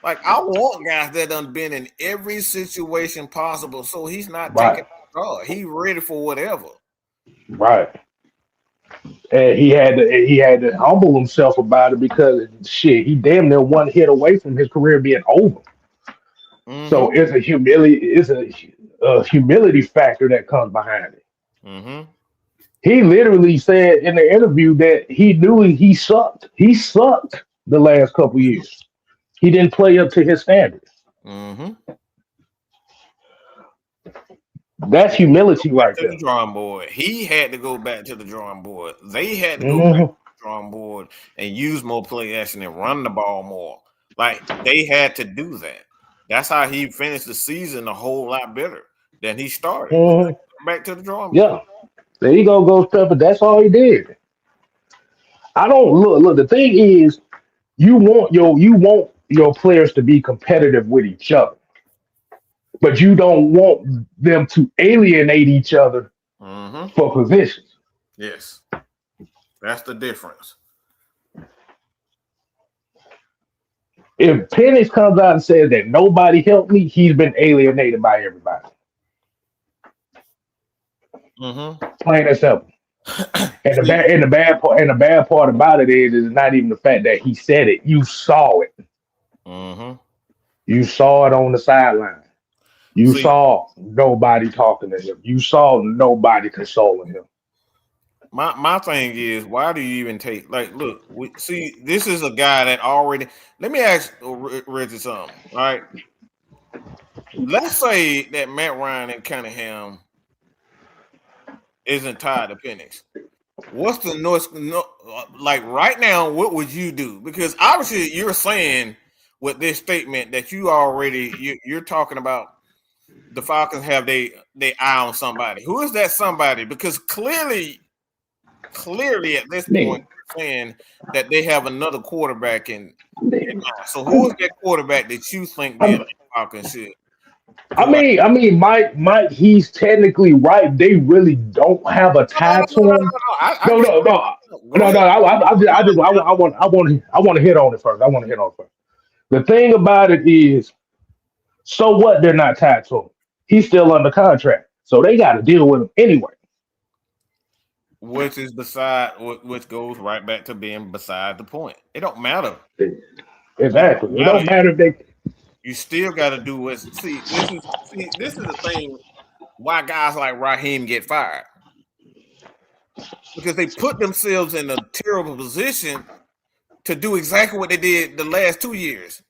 Like, I want guys that done been in every situation possible, so he's not taking a draw. He's ready for whatever. Right. And he had to humble himself about it because he damn near one hit away from his career being over. So it's a humility factor that comes behind it. He literally said in the interview that he knew he sucked. He sucked the last couple years. He didn't play up to his standards. That's humility right there. The drawing board. He had to go back to the drawing board. They had to go back to the drawing board and use more play action and run the ball more. Like, they had to do that. That's how he finished the season a whole lot better than he started. Back to the drawing board. Yeah. There you go, but that's all he did. I don't look. The thing is, you want your players to be competitive with each other, but you don't want them to alienate each other for positions. Yes, that's the difference. If Penix comes out and says that nobody helped me, he's been alienated by everybody. Plain and simple. And the bad part about it is not even the fact that he said it. You saw it. You saw it on the sideline. You saw nobody talking to him. You saw nobody consoling him. My thing is, why do you even take, like, look, this is a guy that already, let me ask Reggie something, right? Let's say that Matt Ryan and Cunningham isn't tied to Penix. What's the noise? Like, right now, what would you do? Because obviously you're saying with this statement that you're talking about the Falcons have they eye on somebody. Who is that somebody? Because clearly at this point, you're saying that they have another quarterback in mind. So who is that quarterback that you think the Falcons should? I mean, Mike, he's technically right. They really don't have a tie to him. No. I want to hit on it first. The thing about it is, so what? They're not tied to him. He's still under contract, so they got to deal with him anyway. Which goes right back to being beside the point. It don't matter. Exactly. It don't matter if they. You still got to do what. See, this is the thing. Why guys like Raheem get fired? Because they put themselves in a terrible position to do exactly what they did the last 2 years.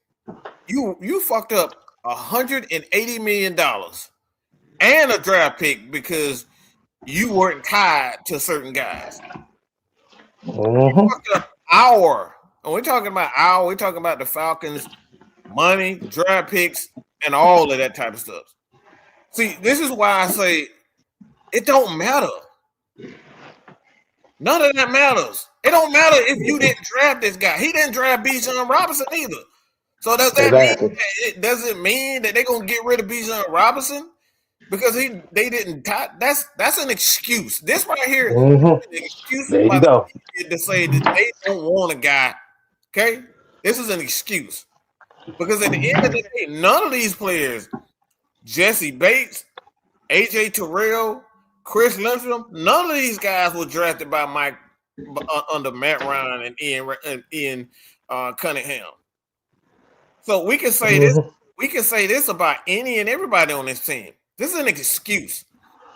You fucked up $180 million and a draft pick because you weren't tied to certain guys. Mm-hmm. When we're talking about the Falcons, money, draft picks, and all of that type of stuff. See, this is why I say it don't matter. None of that matters. It don't matter if you didn't draft this guy. He didn't draft Bijan Robinson either. So does that mean that it doesn't mean that they're gonna get rid of Bijan Robinson because they didn't tie? That's an excuse. This right here is an excuse There you go. to say that they don't want a guy. Okay, this is an excuse because at the end of the day, none of these players, Jesse Bates, AJ Terrell, Chris Lindstrom, none of these guys were drafted by Mike under Matt Ryan and Ian Cunningham. So we can say this. We can say this about any and everybody on this team. This is an excuse.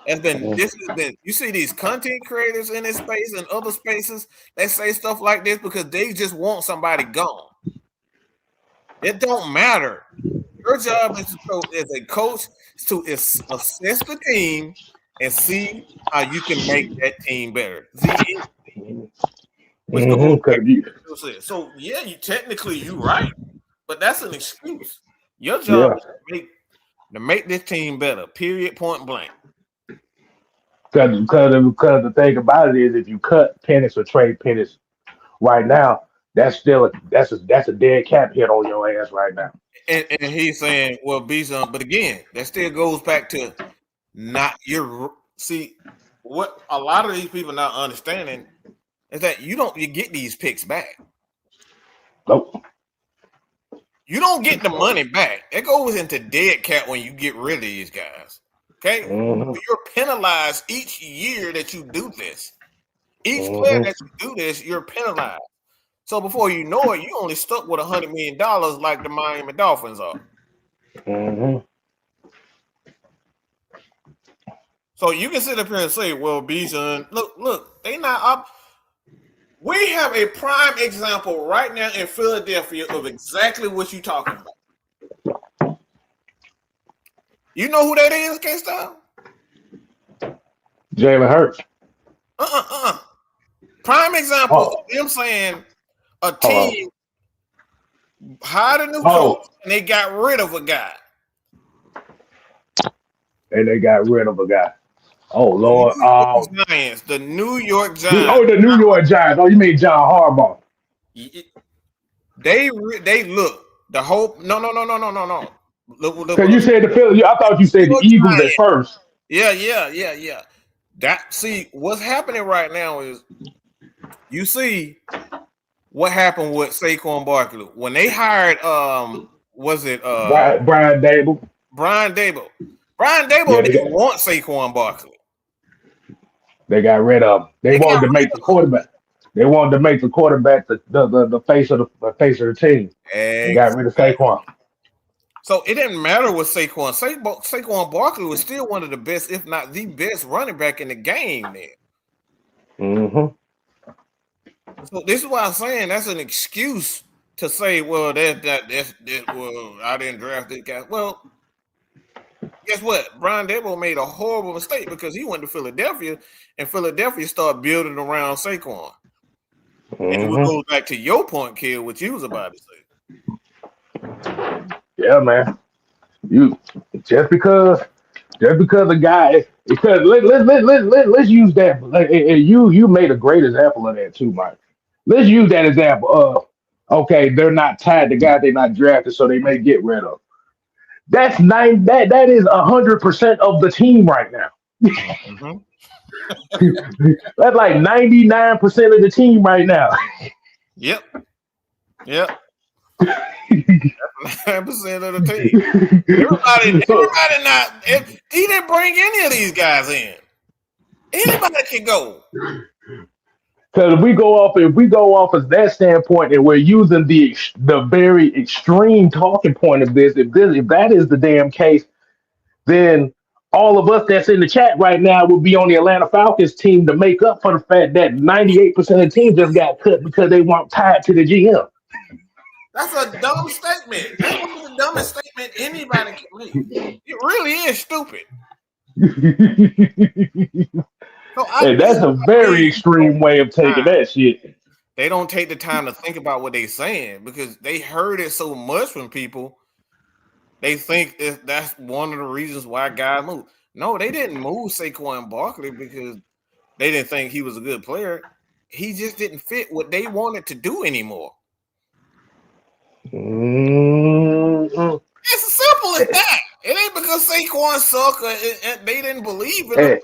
This has been. You see these content creators in this space and other spaces that say stuff like this because they just want somebody gone. It don't matter. Your job as a coach is to assess the team and see how you can make that team better. So yeah, you're right, but that's an excuse. Your job is to make this team better. Period. Point blank. Because the thing about it is, if you cut Penix or trade Penix right now, that's a dead cap hit on your ass right now. And he's saying, well, Bijan, but again, that still goes back to not your. See, what a lot of these people not understanding is that you get these picks back. Nope. You don't get the money back. It goes into dead cap when you get rid of these guys. Okay? You're penalized each year that you do this. Each player that you do this, you're penalized. So before you know it, you only stuck with $100 million like the Miami Dolphins are. So you can sit up here and say, well, Bijan, look, they not up. We have a prime example right now in Philadelphia of exactly what you're talking about. You know who that is, K-Style? Jalen Hurts. Prime example of them saying a team hired a new coach and they got rid of a guy. And they got rid of a guy. Oh, Lord. The New York Giants. The New York Giants. Oh, you mean John Harbaugh. They look. The hope. No. Because you said the Philly. I thought you said the Eagles at first. Yeah. What's happening right now is you see what happened with Saquon Barkley when they hired Brian Dable. Brian Dable didn't want Saquon Barkley. They got rid of him. They wanted to make the quarterback. They wanted to make the quarterback the face of the team. They got rid of Saquon. So it didn't matter with Saquon. Saquon Barkley was still one of the best, if not the best, running back in the game there. So this is why I'm saying that's an excuse to say, well, I didn't draft this guy. Well, guess what? Brian Dable made a horrible mistake because he went to Philadelphia, and Philadelphia started building around Saquon. And it goes back to your point, Kid, what you was about to say. Yeah, man. You just because a guy, because let's use that. And you made a great example of that too, Mike. Let's use that example of okay, they're not tied to guys they not drafted, so they may get rid of. That's that is 100% of the team right now. That's like 99% of the team right now. Yep. 9% of the team. Everybody not. He didn't bring any of these guys in. Anybody can go. Because if we go off of that standpoint, and we're using the very extreme talking point of this, if that is the damn case, then all of us that's in the chat right now will be on the Atlanta Falcons team to make up for the fact that 98% of the team just got cut because they weren't tied to the GM. That's a dumb statement. That's one of the dumbest statement anybody can make. It really is stupid. So And that's a very extreme way of taking that shit. They don't take the time to think about what they're saying because they heard it so much from people. They think that's one of the reasons why guys move. No, they didn't move Saquon Barkley because they didn't think he was a good player. He just didn't fit what they wanted to do anymore. Mm-hmm. It's as simple as that. It ain't because Saquon sucked and they didn't believe in him.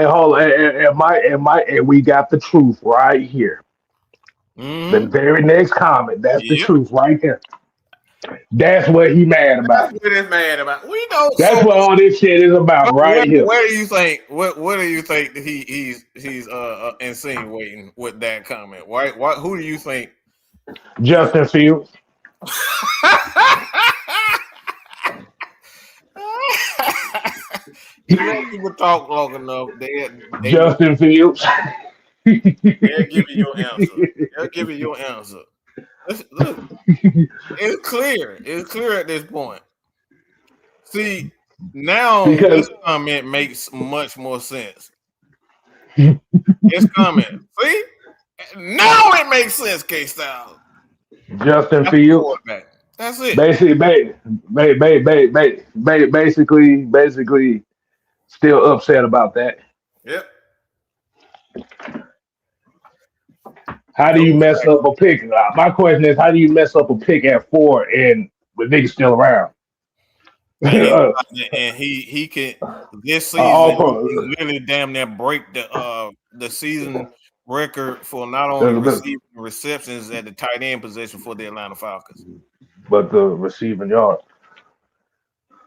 Hold on, and we got the truth right here. The very next comment, that's the truth right there. That's what he mad about. That's what he's mad about. We know. That's what all this shit is about right here. Where do you think? What do you think that he's insinuating with that comment? Why? Who do you think? Justin Fields. You let people talk long enough. They Justin Fields. They'll give you your answer. They'll give you your answer. Look, it's clear. It's clear at this point. See, now this comment makes much more sense. This comment. See? Now it makes sense, K-Styles. Justin Fields. That's it. Basically, still upset about that. Yep. How do you mess up a pick? My question is, how do you mess up a pick at 4 and the nigga's still around? And he can this season really damn near break the season record for not only receiving receptions at the tight end position for the Atlanta Falcons, but the receiving yard.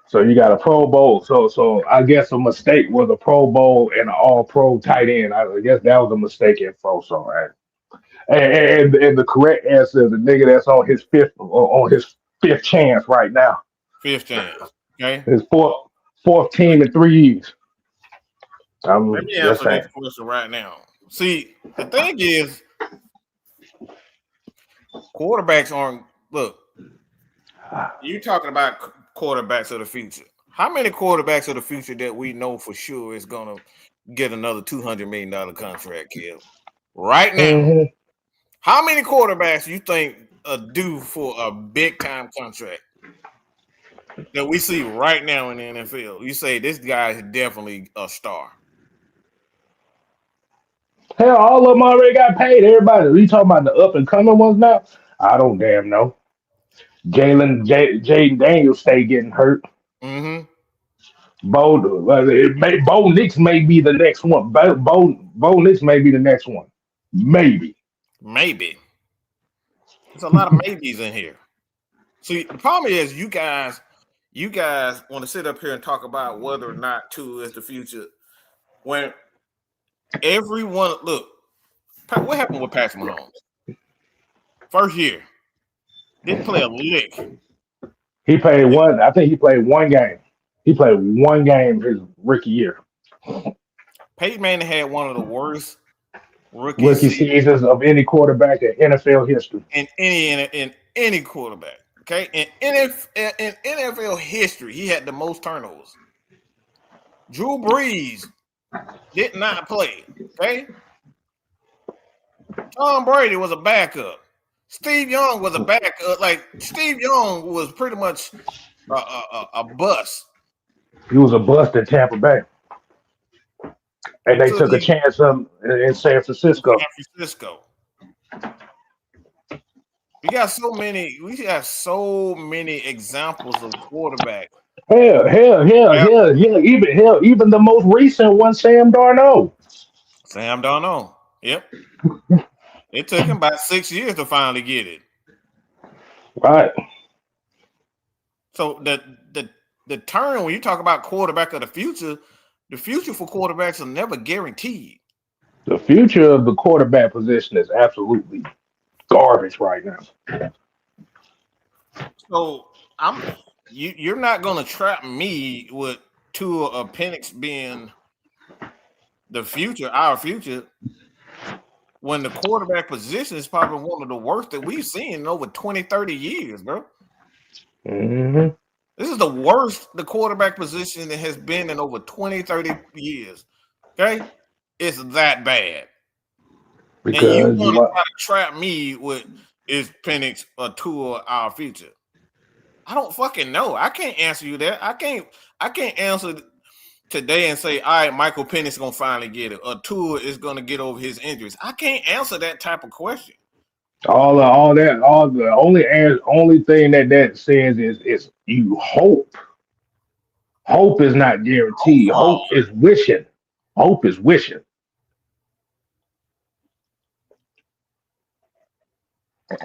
So you got a Pro Bowl. So I guess a mistake was a Pro Bowl and an All Pro tight end. I guess that was a mistake in Foso, right? And the correct answer is the nigga that's on his fifth chance right now. Fifth chance. Okay. His fourth team in 3 years. Let me answer that question right now. See, the thing is, quarterbacks aren't. Look, you talking about quarterbacks of the future. How many quarterbacks of the future that we know for sure is gonna get another $200 million contract, Kev? Right now. Mm-hmm. How many quarterbacks you think are due for a big time contract that we see right now in the NFL? You say this guy is definitely a star. Hell, all of them already got paid. Everybody, are you talking about the up and coming ones now? I don't damn know. Jaden Daniels stay getting hurt. Mm-hmm. Bo Nix may be the next one. Bo Nix may be the next one. Maybe. There's a lot of maybes in here. See, the problem is you guys want to sit up here and talk about whether or not Tua is the future. When everyone look, what happened with Patrick Mahomes? First year, didn't play a lick. He played one. I think he played one game. He played one game his rookie year. Peyton Manning had one of the worst rookie seasons of any quarterback in NFL history. In any quarterback, okay? In NFL history, he had the most turnovers. Drew Brees did not play, okay? Tom Brady was a backup. Steve Young was a backup. Like, Steve Young was pretty much a bust. He was a bust in Tampa Bay. And they took a chance in San Francisco. We got so many examples of quarterbacks. Hell. Even the most recent one, Sam Darnold. Yep. It took him about 6 years to finally get it. Right. So the term when you talk about quarterback of the future for quarterbacks are never guaranteed. The future of the quarterback position is absolutely garbage right now. So you're not going to trap me with Tua or Penix being the future, our future, when the quarterback position is probably one of the worst that we've seen in over 20, 30 years, bro. Mm-hmm. This is the worst the quarterback position has been in over 20, 30 years. Okay? It's that bad. Because and you want to try to trap me with is Penix a Tua our future? I don't fucking know. I can't answer you that. I can't answer today and say, all right, Michael Penix is gonna finally get it, or Tua is gonna get over his injuries. I can't answer that type of question. the only thing that says is you hope. Hope is not guaranteed. Hope is wishing. Hope is wishing.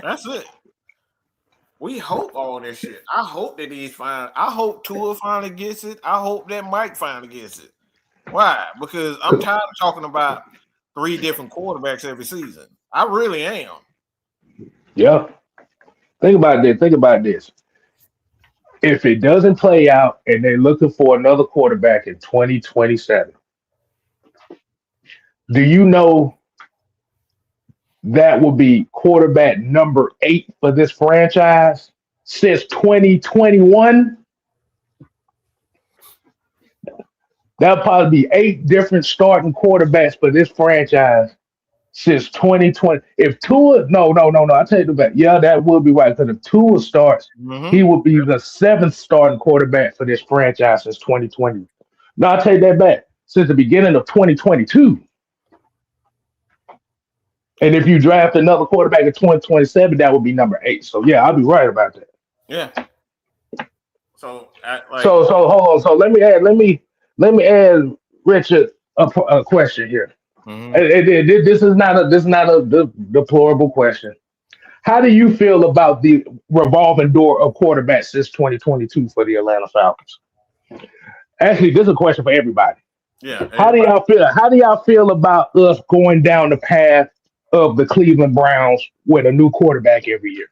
That's it. We hope all this shit. I hope that he's fine. I hope Tua finally gets it. I hope that Mike finally gets it. Why? Because I'm tired of talking about 3 different quarterbacks every season. I really am. Yeah. Think about this. If it doesn't play out and they're looking for another quarterback in 2027, do you know that will be quarterback number 8 for this franchise since 2021? That'll probably be 8 different starting quarterbacks for this franchise since 2020. If Tua, no, I tell you that. Yeah, that would be right. Because if Tua starts, he will be the 7th starting quarterback for this franchise since 2020. No, I take that back. Since the beginning of 2022. And if you draft another quarterback in 2027, that would be number 8. So yeah, I'll be right about that. Yeah. So so hold on. So let me add Richard a question here. This is not a deplorable question. How do you feel about the revolving door of quarterbacks since 2022 for the Atlanta Falcons? Actually, this is a question for everybody. Yeah. How do y'all feel about us going down the path of the Cleveland Browns with a new quarterback every year?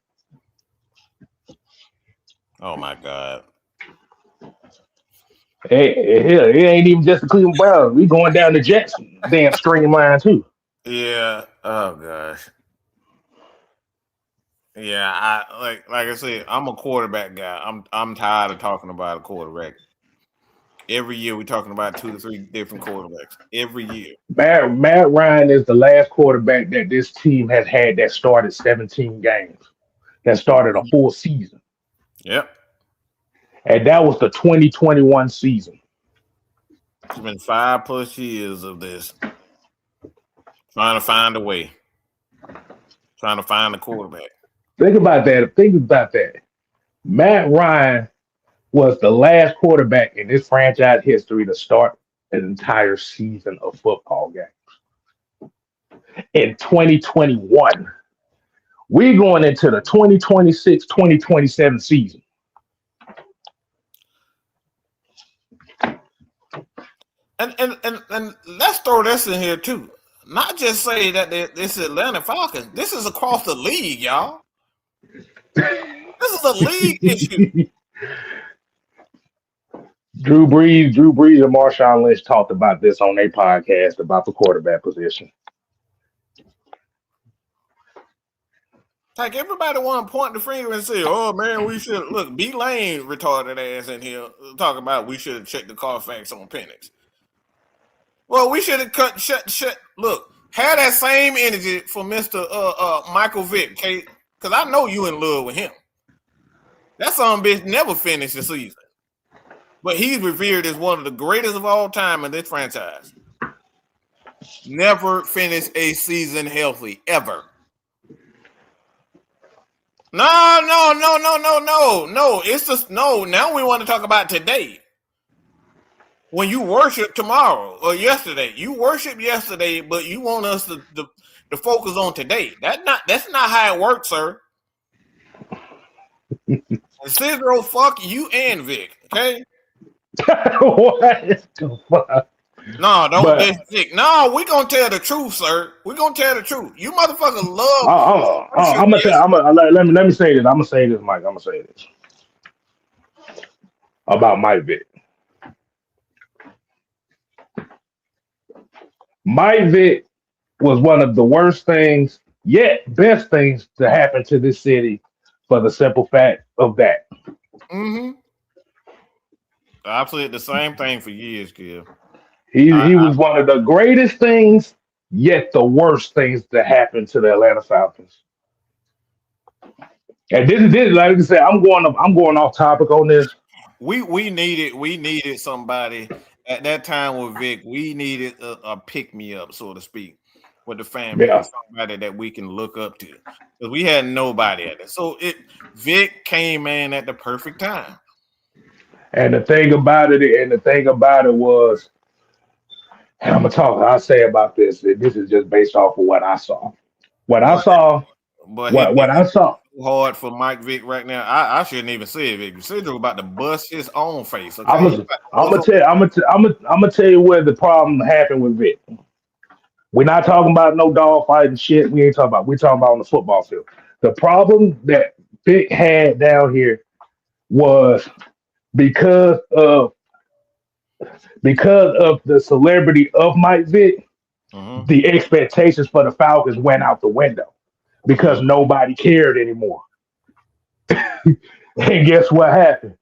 Oh my God. It ain't even just the Cleveland Browns. We going down the Jets damn streamline too. Yeah. Oh gosh. Yeah. I like I said, I'm a quarterback guy. I'm tired of talking about a quarterback. Every year we're talking about 2 to 3 different quarterbacks. Every year. Matt Ryan is the last quarterback that this team has had that started 17 games, that started a full season. Yep. And that was the 2021 season. It's been 5+ years of this. Trying to find a way. Trying to find a quarterback. Think about that. Matt Ryan was the last quarterback in this franchise history to start an entire season of football games. In 2021, we're going into the 2026-2027 season. And let's throw this in here too. Not just say that this is Atlanta Falcons. This is across the league, y'all. This is a league issue. Drew Brees and Marshawn Lynch talked about this on their podcast about the quarterback position. Like everybody want to point the finger and say, "Oh man, we should look." B Lane retarded ass in here talking about we should have checked the Carfax on Penix. Well, we should have shut. Look, have that same energy for Mr. Michael Vick, okay? Because I know you in love with him. That son bitch never finished the season. But he's revered as one of the greatest of all time in this franchise. Never finished a season healthy, ever. No. It's just no. Now we want to talk about today. When you worship tomorrow or yesterday, you worship yesterday, but you want us to focus on today. That's not how it works, sir. Cicero, fuck you and Vic, okay? What the fuck? No, don't diss Vic. No, we gonna tell the truth, sir. We gonna tell the truth. You motherfuckers love. Let me say this. I'm gonna say this, Mike. I'm gonna say this about Mike Vick. Mike Vick was one of the worst things, yet best things to happen to this city for the simple fact of that. Mm-hmm. I've said the same thing for years, kid. He was one of the greatest things, yet the worst things that happened to the Atlanta Falcons. And this like I said, I'm going off topic on this. We needed somebody at that time with Vic. We needed a pick me up, so to speak, with the fan base, somebody that we can look up to. Because we had nobody at it. So Vic came in at the perfect time. And the thing about it was, and I'll say about this. This is just based off of what I saw. What I saw hard for Mike Vick right now. I shouldn't even say it, Vic. Cedric about to bust his own face. Okay? I'm gonna tell you where the problem happened with Vic. We're not talking about no dog fighting shit. We're talking about on the football field. The problem that Vic had down here was because of the celebrity of Mike Vick, the expectations for the Falcons went out the window because nobody cared anymore. And guess what happened?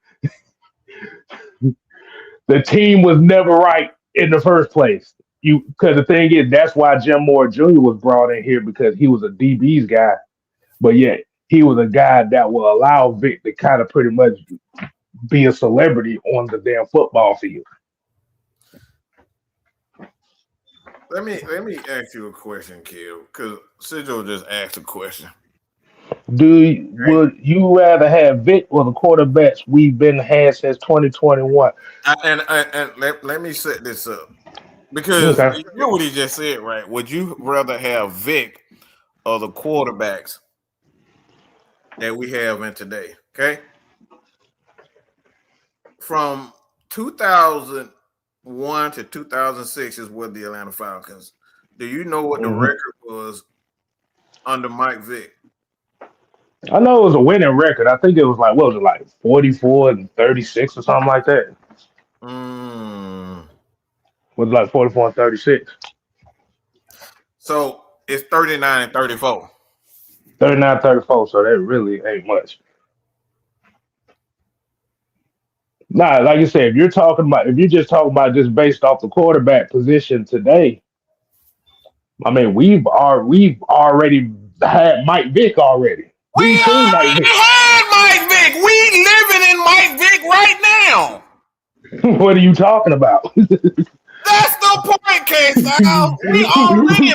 The team was never right in the first place. Because the thing is, that's why Jim Moore Jr. was brought in here, because he was a DB's guy, but yet he was a guy that will allow Vic to kind of pretty much be a celebrity on the damn football field. Let me ask you a question, Kill, because Sidro just asked a question. Would you rather have Vic or the quarterbacks we've been had since 2021? And let me set this up, because you know what he just said, right? Would you rather have Vic or the quarterbacks that we have in today? Okay, from 2001 to 2006 is with the Atlanta Falcons. Do you know what the record was under Mike Vick? I know it was a winning record. I think it was like, what was it, like 44-36 or something like that? Was it like 44-36? So it's 39-34. 39-34, so that really ain't much. Nah, like you said, if you're just talking about just based off the quarterback position today, I mean, we've already had Mike Vick already. We already had Mike Vick. We living in Mike Vick right now. What are you talking about? That's the point, K-Style. We already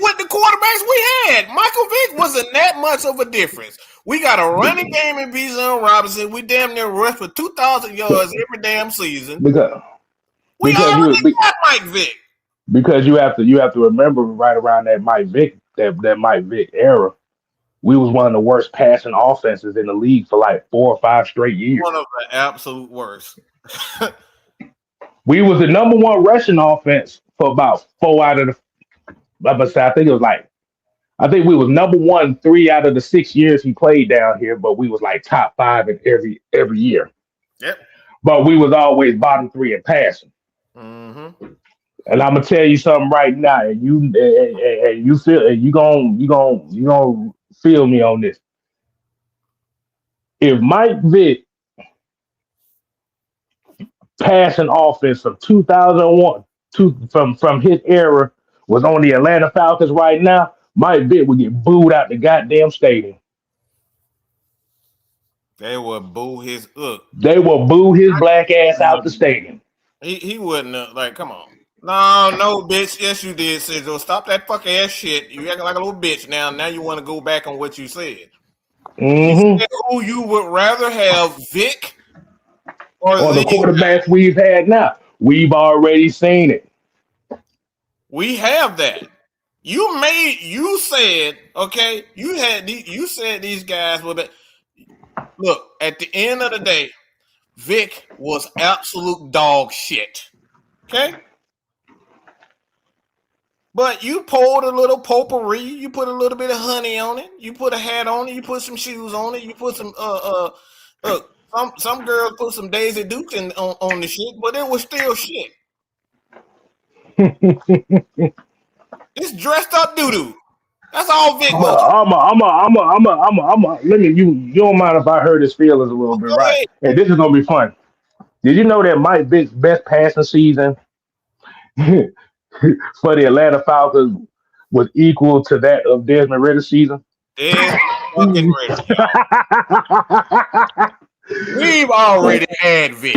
with the quarterbacks we had. Michael Vick wasn't that much of a difference. We got a running game in Bijan Robinson. We damn near rushed for 2,000 yards every damn season. Because already got Mike Vick. Because you have to remember, right around that Mike Vick era, we was one of the worst passing offenses in the league for like 4 or 5 straight years. One of the absolute worst. We was the number one rushing offense for about 4 out of the. I think we was number one 3 out of the 6 years he played down here, but we was like top 5 in every year. Yep. But we was always bottom 3 in passing. Mm-hmm. And I'm gonna tell you something right now, and you gonna feel me on this. If Mike Vick passing offense from 2001 from his era was on the Atlanta Falcons right now, Mike Vick would get booed out the goddamn stadium. They would boo his black ass out the stadium. He wouldn't come on. No, bitch. Yes, you did, Sidro. Stop that fucking ass shit. You acting like a little bitch now. Now you want to go back on what you said. You said who you would rather have, Vic or the quarterbacks we've had now. We've already seen it. We have that. You said, okay, you said these guys were that. Look, at the end of the day, Vic was absolute dog shit. Okay? But you poured a little potpourri, you put a little bit of honey on it, you put a hat on it, you put some shoes on it, you put some some girls put some Daisy Dukes on the shit, but it was still shit. It's dressed up doo-doo. That's all Vic was. You don't mind if I hurt his feelings a little bit, right? And this is gonna be fun. Did you know that Mike Vick's best passing season for the Atlanta Falcons was equal to that of Desmond Ritter's season? Des fucking Ritter, y'all. We've already had Vic.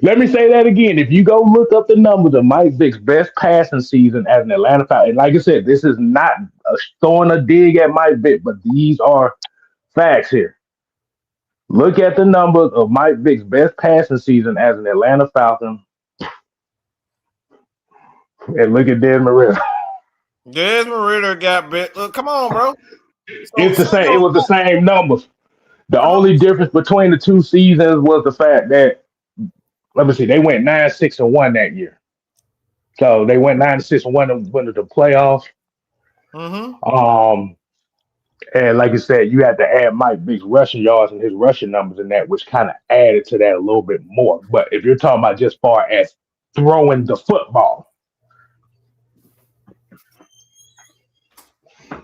Let me say that again. If you go look up the numbers of Mike Vick's best passing season as an Atlanta Falcon, and like I said, this is not throwing a dig at Mike Vick, but these are facts here. Look at the numbers of Mike Vick's best passing season as an Atlanta Falcon, and look at Desmond Ritter. Desmond Ritter got bit. Look, come on, bro. It's the same. It was the same numbers. The only difference between the two seasons was the fact that, let me see, they went 9-6-1 that year. So they went 9-6-1 and went to the playoffs. Mm-hmm. And like you said, you had to add Mike Vick's rushing yards and his rushing numbers in that, which kind of added to that a little bit more. But if you're talking about just far as throwing the football,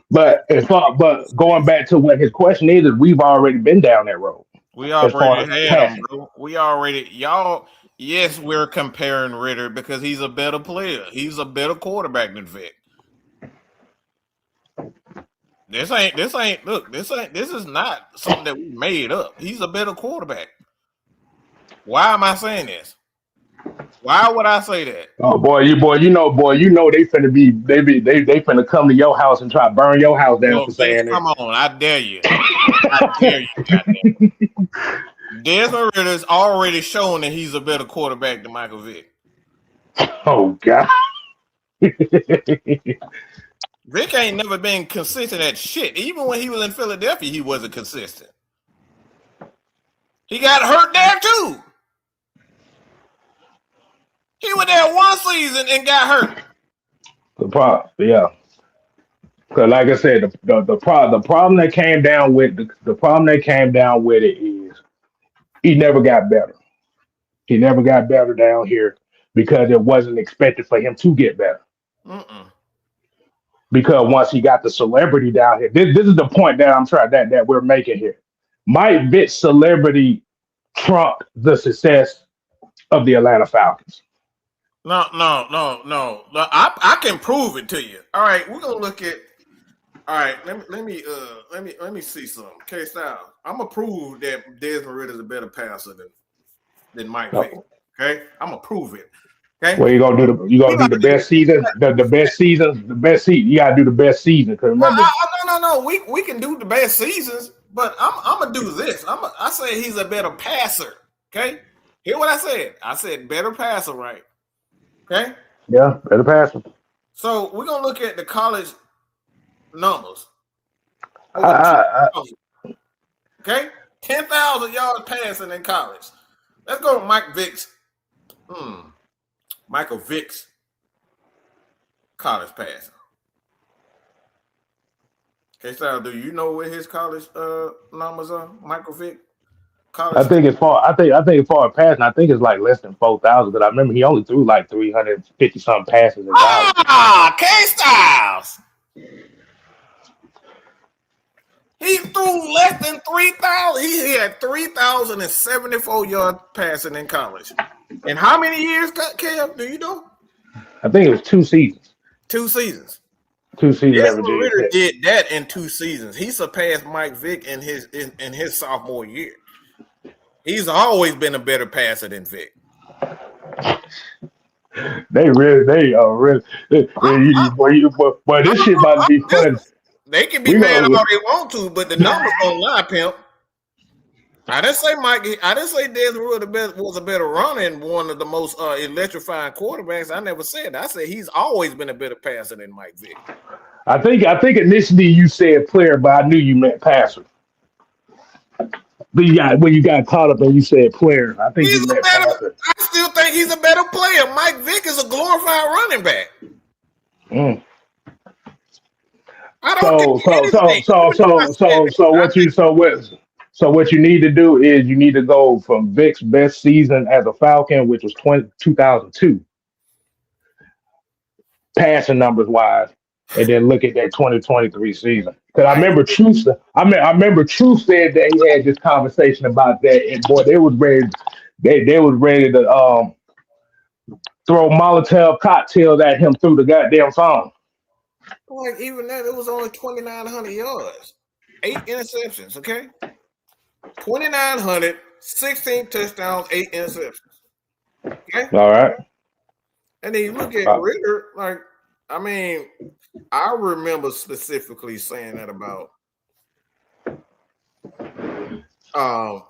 but going back to what his question is we've already been down that road. We already had him, bro. Y'all. Yes, we're comparing Ritter because he's a better player. He's a better quarterback than Vic. This is not something that we made up. He's a better quarterback. Why am I saying this? Why would I say that? Oh you know they finna come to your house and try to burn your house down for saying come on, I dare you. I dare you, goddamn. Desmond Ritter's already shown that he's a better quarterback than Michael Vick. Oh God. Vick ain't never been consistent at shit. Even when he was in Philadelphia, he wasn't consistent. He got hurt there too. He was there one season and got hurt. Because like I said, the problem that came down with it is he never got better. He never got better down here because it wasn't expected for him to get better. Because once he got the celebrity down here, this is the point that we're making here. Mike Vick's celebrity trumped the success of the Atlanta Falcons. No. I can prove it to you. All right, we're gonna look at. All right, let me see something. K-Styles, I'm gonna prove that Desmond Ritter is a better passer than Mike Vick. Okay, I'm gonna prove it. Okay. Well, you gonna do the best season, the best season. You gotta do the best season. Cause remember, no. We can do the best seasons, but I'm gonna do this. I say he's a better passer. Okay. Hear what I said? I said better passer, right? Okay. Yeah, better passer. So we're gonna look at the college numbers. Okay, 10,000 yards passing in college. Let's go to Michael Vick's college passing. Okay, so do you know what his college numbers are, Michael Vick? I think as far as passing, I think it's like less than 4,000. But I remember he only threw like 350 something passes in college. K-Styles. He threw less than 3,000. He had 3,074 yards passing in college. And how many years, Kev? Do you know? I think it was 2 seasons. 2 seasons. 2 seasons. Desmond Ritter did that in 2 seasons. He surpassed Mike Vick in his sophomore year. He's always been a better passer than Vick. They are really. But this shit about to be fun. They can be mad all they want to, but the numbers don't lie, pimp. I didn't say Desmond Ritter was a better runner and one of the most electrifying quarterbacks. I never said that. I said he's always been a better passer than Mike Vick. I think initially you said player, but I knew you meant passer. But when you got caught up and you said player, I think you meant passer. I still think he's a better player. Mike Vick is a glorified running back. So what you need to do is you need to go from Vick's best season as a Falcon, which was 2002, passing numbers wise, and then look at that 2023 season. Because I Right. remember I remember Truth said that he had this conversation about that, and boy, they was ready. They was ready to throw Molotov cocktails at him through the goddamn phone. Like even that, it was only 2,900 yards, 8 interceptions. Okay, 2,900, 16 touchdowns, 8 interceptions. Okay, All right. and then you look at Ritter. Like, I mean, I remember specifically saying that about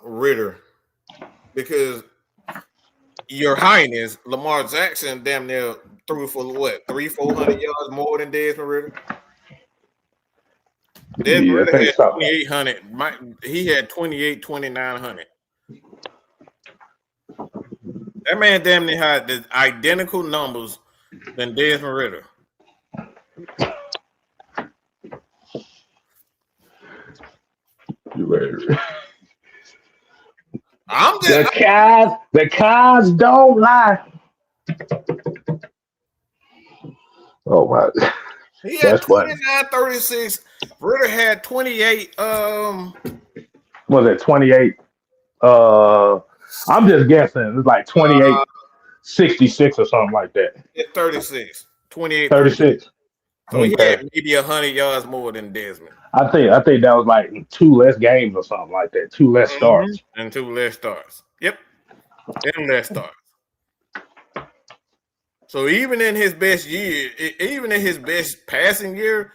Ritter because Your Highness Lamar Jackson damn near threw for what 300-400 yards more than Desmond Ritter. Desmond Ritter had 2,800. He had 2,900. That man damn near had the identical numbers than Desmond Ritter. You ready? I'm just the cars don't lie. Oh my! he had That's funny. 29-36. Ritter had 28. Was it 28? I'm just guessing. It's like 28, 66 or something like that. 36. 28. 36. So he had maybe 100 yards more than Desmond. I think that was like 2 less games or something like that. 2 less starts. And 2 less starts. Yep. And less starts. So even in his best year, even in his best passing year,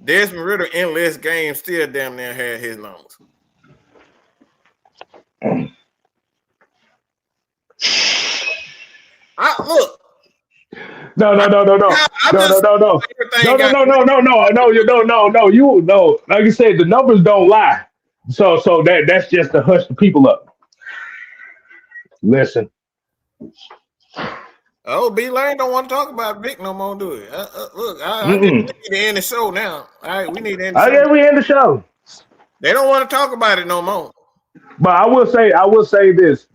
Desmond Ritter in less games still damn near had his numbers. Look. No. You know, like you said, the numbers don't lie. So that's just to hush the people up. Listen. Oh, B Lane don't want to talk about Vic no more, do it? Look, I need to end the show now. All right, we need to end the show. Yeah, we end the show. They don't want to talk about it no more. But I will say this.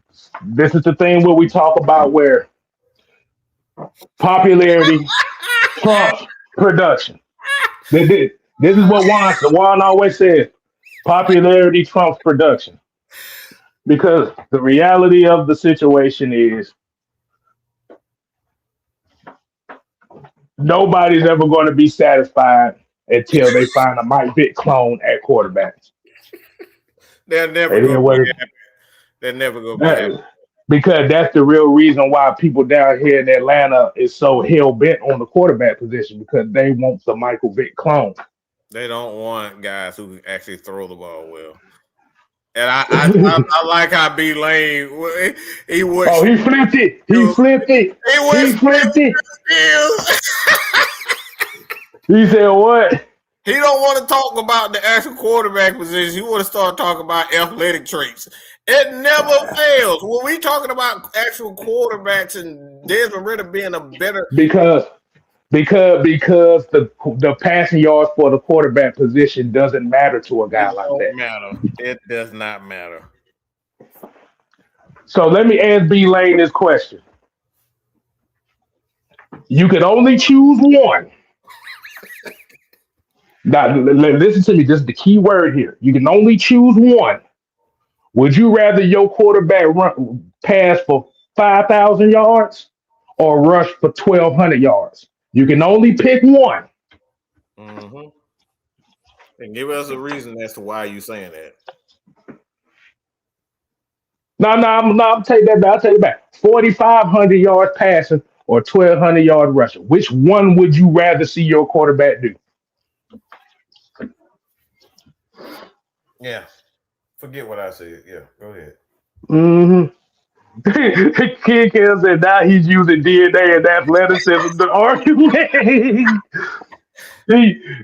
This is the thing where we talk about where popularity trumps production. This is what Juan always says. Popularity trumps production. Because the reality of the situation is nobody's ever going to be satisfied until they find a Mike Vick clone at quarterback. They'll never go be happy. They'll never go be happy. Because that's the real reason why people down here in Atlanta is so hell bent on the quarterback position, because they want the Michael Vick clone. They don't want guys who can actually throw the ball well. And I like how B Lane he was. Oh, he flipped it. He flipped it. He flipped it. He said what? He don't want to talk about the actual quarterback position. He want to start talking about athletic traits. It never fails. When we talking about actual quarterbacks and Desmond Ritter being a better because the passing yards for the quarterback position doesn't matter to a guy like that. It does not matter. So let me ask B Lane this question. You can only choose one. Now, listen to me. This is the key word here. You can only choose one. Would you rather your quarterback pass for 5,000 yards or rush for 1,200 yards? You can only pick one. Mm-hmm. And give us a reason as to why you saying that. No, I'll take that back. I'll take it back. 4,500 yards passing or 1,200 yards rushing. Which one would you rather see your quarterback do? Yeah. Forget what I said. Yeah, go ahead. Mm-hmm. Kid said now he's using DNA and athleticism to argument.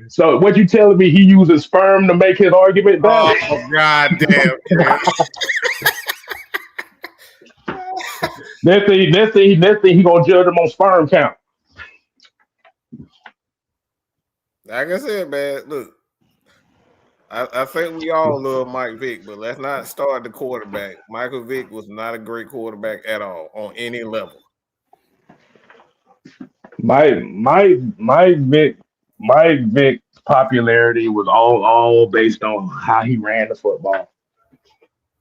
So what you telling me? He uses sperm to make his argument valid? Oh God damn! Next thing he gonna judge him on sperm count. Like I said, man, look. I think we all love Mike Vick, but let's not start the quarterback. Michael Vick was not a great quarterback at all on any level. Mike Vick Mike Vick's popularity was all based on how he ran the football.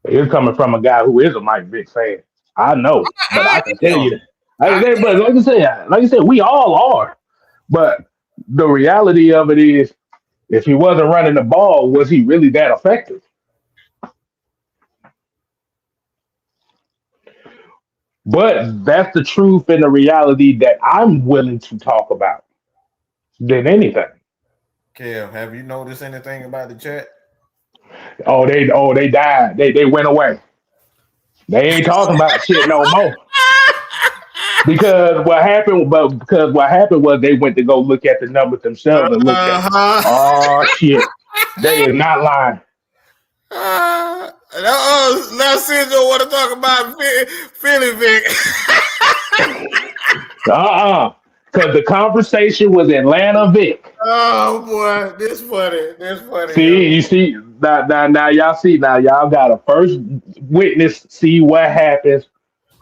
It's coming from a guy who is a Mike Vick fan. I know, but I I can tell you, am. I but like I said, we all are. But the reality of it is, if he wasn't running the ball, was he really that effective? But that's the truth and the reality that I'm willing to talk about than anything. Kev, have you noticed anything about the chat? They died. They went away. They ain't talking about shit no more. Because what happened was they went to go look at the numbers themselves and looked at, Uh-huh. oh shit, they is not lying. Now Cinco want to talk about Philly Vic. Because the conversation was Atlanta Vic. Oh boy, this funny. This funny. See, you see, now y'all see, now y'all got a first witness see what happens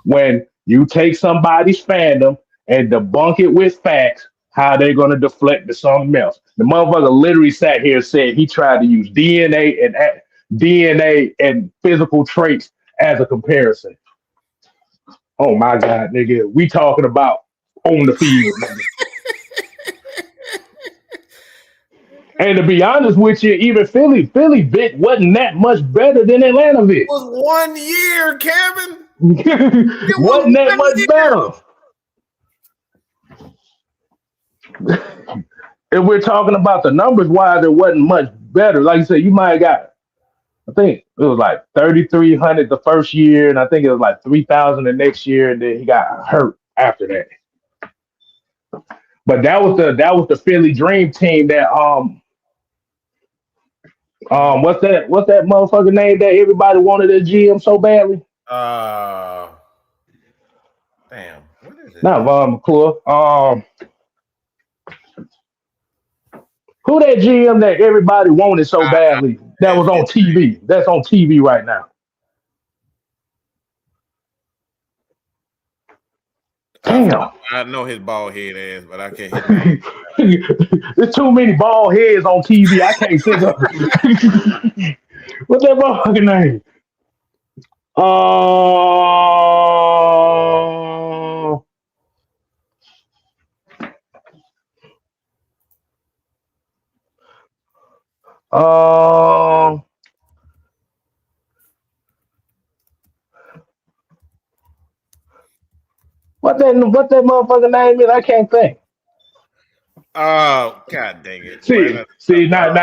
when you take somebody's fandom and debunk it with facts, how they're going to deflect to something else. The motherfucker literally sat here and said he tried to use DNA and physical traits as a comparison. Oh my God, nigga. We talking about on the field, nigga. And to be honest with you, even Philly Vic wasn't that much better than Atlanta Vic. It was 1 year, Kevin. Wasn't that much better. If we're talking about the numbers wise, it wasn't much better. Like you said, you might have got, I think it was like 3,300 the first year, and I think it was like 3,000 the next year, and then he got hurt after that. But that was the Philly Dream team that what's that motherfucker name that everybody wanted a GM so badly? Damn, what is it? Not Von McClure. Who that GM that everybody wanted so badly? That was on TV. That's on TV right now. Damn. I know his bald head ass, but I can't hit There's too many bald heads on TV. I can't think of it. What's that motherfucking name? What that motherfucking name is? I can't think. Oh, God dang it. See, now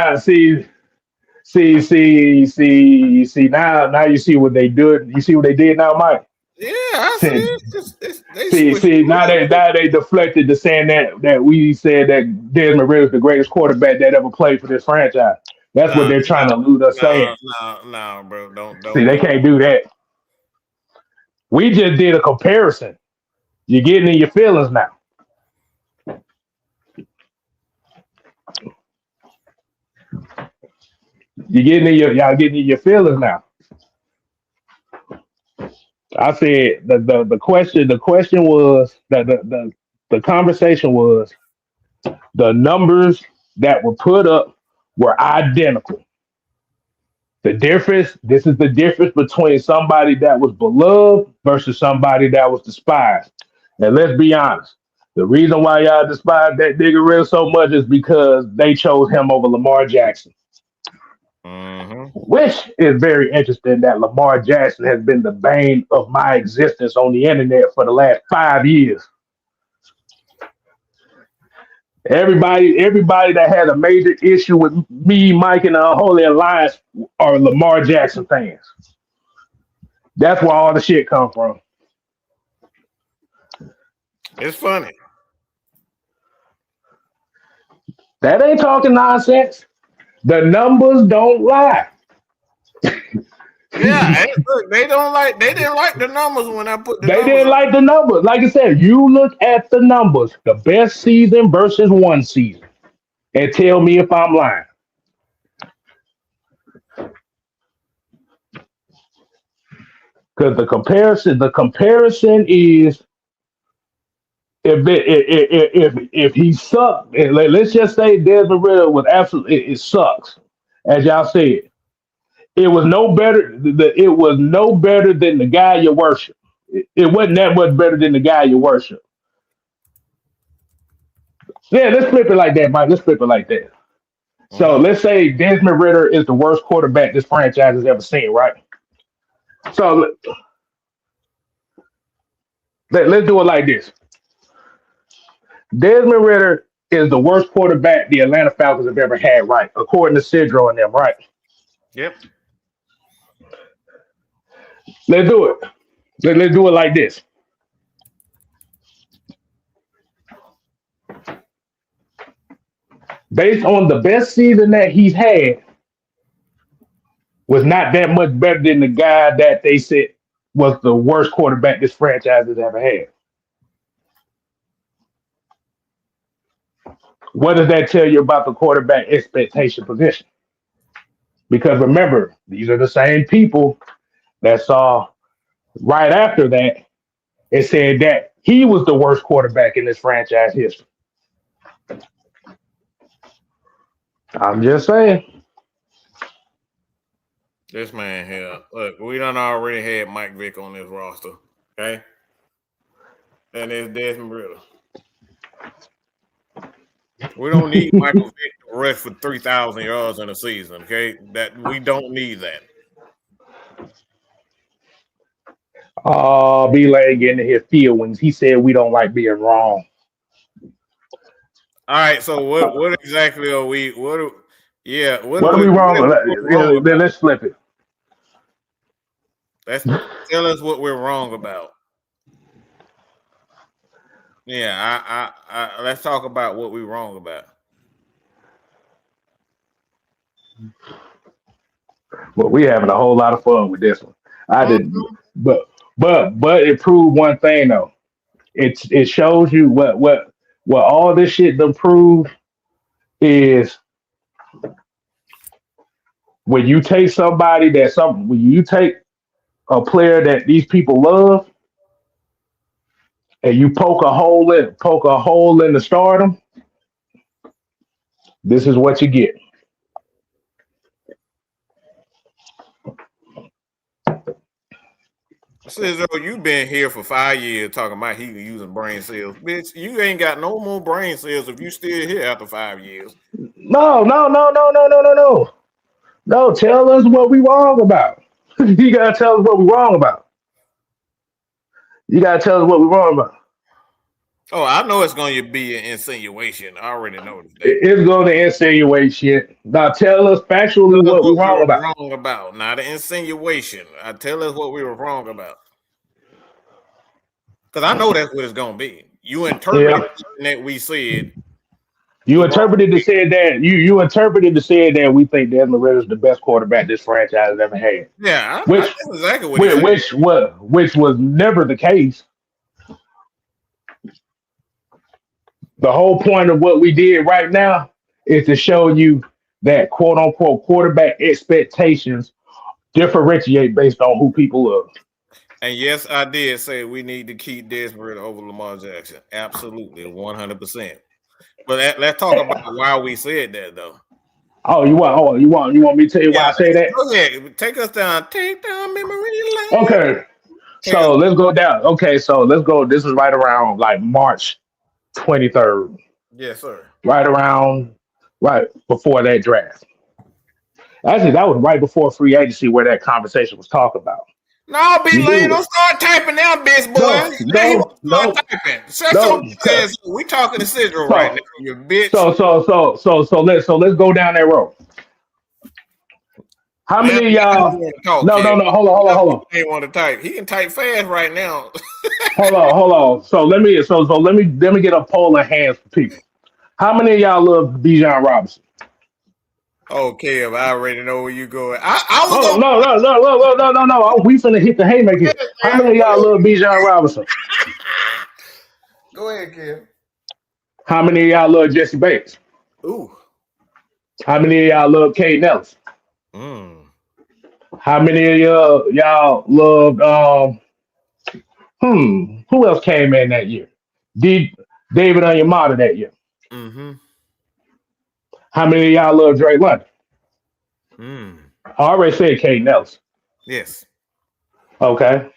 you see what they do. You see what they did now, Mike? Yeah, I see. Now they deflected to saying that we said that Desmond Ridder is the greatest quarterback that ever played for this franchise. That's what they're trying to elude us saying. No, bro. Don't. See, they can't do that. We just did a comparison. You're getting in your feelings now. Y'all getting in your feelings now. I said the question was the conversation was the numbers that were put up were identical. This is the difference between somebody that was beloved versus somebody that was despised. And let's be honest, the reason why y'all despise that nigga real so much is because they chose him over Lamar Jackson. Which is very interesting that Lamar Jackson has been the bane of my existence on the internet for the last 5 years. Everybody that has a major issue with me, Mike, and the Unholy Alliance are Lamar Jackson fans. That's where all the shit come from. It's funny. That ain't talking nonsense. The numbers don't lie. Yeah, look, they didn't like the numbers when I put the They numbers didn't like the numbers. Like I said, you look at the numbers, the best season versus one season, and tell me if I'm lying. Because the comparison is if he sucked, let's just say Desmond Ritter was absolutely it sucks, as y'all said. It was no better. It was no better than the guy you worship. It wasn't that much better than the guy you worship. Yeah, let's flip it like that, Mike. Let's flip it like that. So let's say Desmond Ritter is the worst quarterback this franchise has ever seen, right? So let's do it like this. Desmond Ritter is the worst quarterback the Atlanta Falcons have ever had, right? According to Sidro and them, right? Yep. Let's do it. Let's do it like this. Based on the best season that he's had, was not that much better than the guy that they said was the worst quarterback this franchise has ever had. What does that tell you about the quarterback expectation position? Because remember, these are the same people that saw right after that and said that he was the worst quarterback in this franchise history. I'm just saying. This man here. Look, we done already had Mike Vick on this roster. Okay. And it's Desmond Ritter. We don't need Michael Vick to rush for 3,000 yards in a season. Okay. That we don't need that. B-Lane getting his feelings. He said we don't like being wrong. All right. So what exactly are we? What are we wrong? Let's flip it. Tell us what we're wrong about. Yeah, I let's talk about what we're wrong about. Well, we having a whole lot of fun with this one. I didn't, but it proved one thing though. It shows you what all this shit done prove is when you take when you take a player that these people love and you poke a hole in the stardom, this is what you get. Cesar, you been here for 5 years talking about he using brain cells. Bitch, you ain't got no more brain cells if you still here after 5 years. No. No, tell us what we wrong about. You gotta tell us what we wrong about. Oh, I know it's going to be an insinuation. I already know that. It's going to insinuate shit. Now tell us factually what we're wrong about. Not an insinuation. Tell us what we were wrong about. Because I know that's what it's going to be. You interpreted that we said. You interpreted to say that you interpreted to say that we think Desmond Ritter is the best quarterback this franchise has ever had. Yeah, that's exactly what he said. Which was never the case. The whole point of what we did right now is to show you that quote unquote quarterback expectations differentiate based on who people love. And yes, I did say we need to keep Desmond Ritter over Lamar Jackson. Absolutely, 100%. But let's talk about why we said that, though. You want me to tell you why I say that? Go ahead. Take down memory lane. Okay. So let's go down. Okay, so let's go. This is right around like March 23rd. Yes, sir. Right before that draft. Actually, that was right before free agency where that conversation was talked about. No, B-Lane, don't start typing now, bitch boy. No. Typing. We talking to Sidro right now, you bitch. So let's go down that road. How many of y'all? No. Hold on. He want to type. He can type fast right now. Hold on. So let me get a poll of hands for people. How many of y'all love Bijan Robinson? Okay, if I already know where you going. No. We finna hit the haymaker. How many of y'all love Bijan Robinson? Go ahead, Kev. How many of y'all love Jesse Bates? Ooh. How many of y'all love Cade Nellis? How many of y'all loved who else came in that year? Did David Onyemata that year? Mm-hmm. How many of y'all love Drake London? I already said Kate Nelson. Yes. Okay.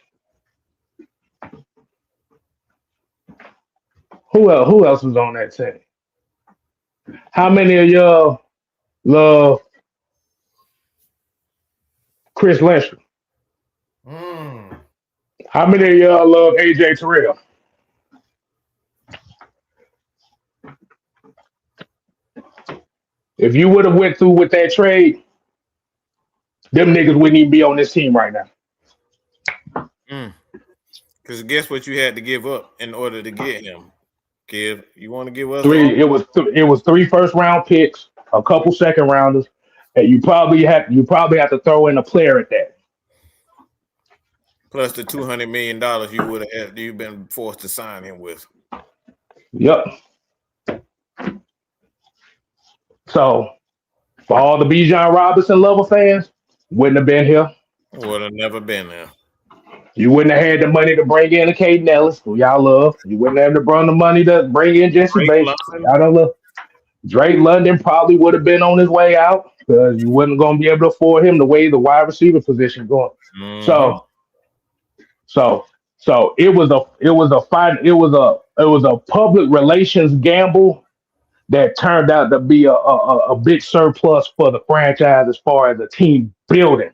Who else was on that team? How many of y'all love Chris Lindstrom? How many of y'all love AJ Terrell? If you would have went through with that trade, them niggas wouldn't even be on this team right now. Because guess what you had to give up in order to get him? Kid, you want to give us It was 3 first-round picks, a couple second rounders, and you probably have to throw in a player at that. plus the $200 million you would have you've been forced to sign him with. Yep. So for all the Bijan Robinson level fans, wouldn't have been here. Would have never been there. You wouldn't have had the money to bring in a Caden Ellis, who y'all love. You wouldn't have to bring the money to bring in Jesse Bates. Y'all don't love. Drake London probably would have been on his way out because you wasn't going to be able to afford him the way the wide receiver position going. So it was a public relations gamble that turned out to be a big surplus for the franchise as far as the team building.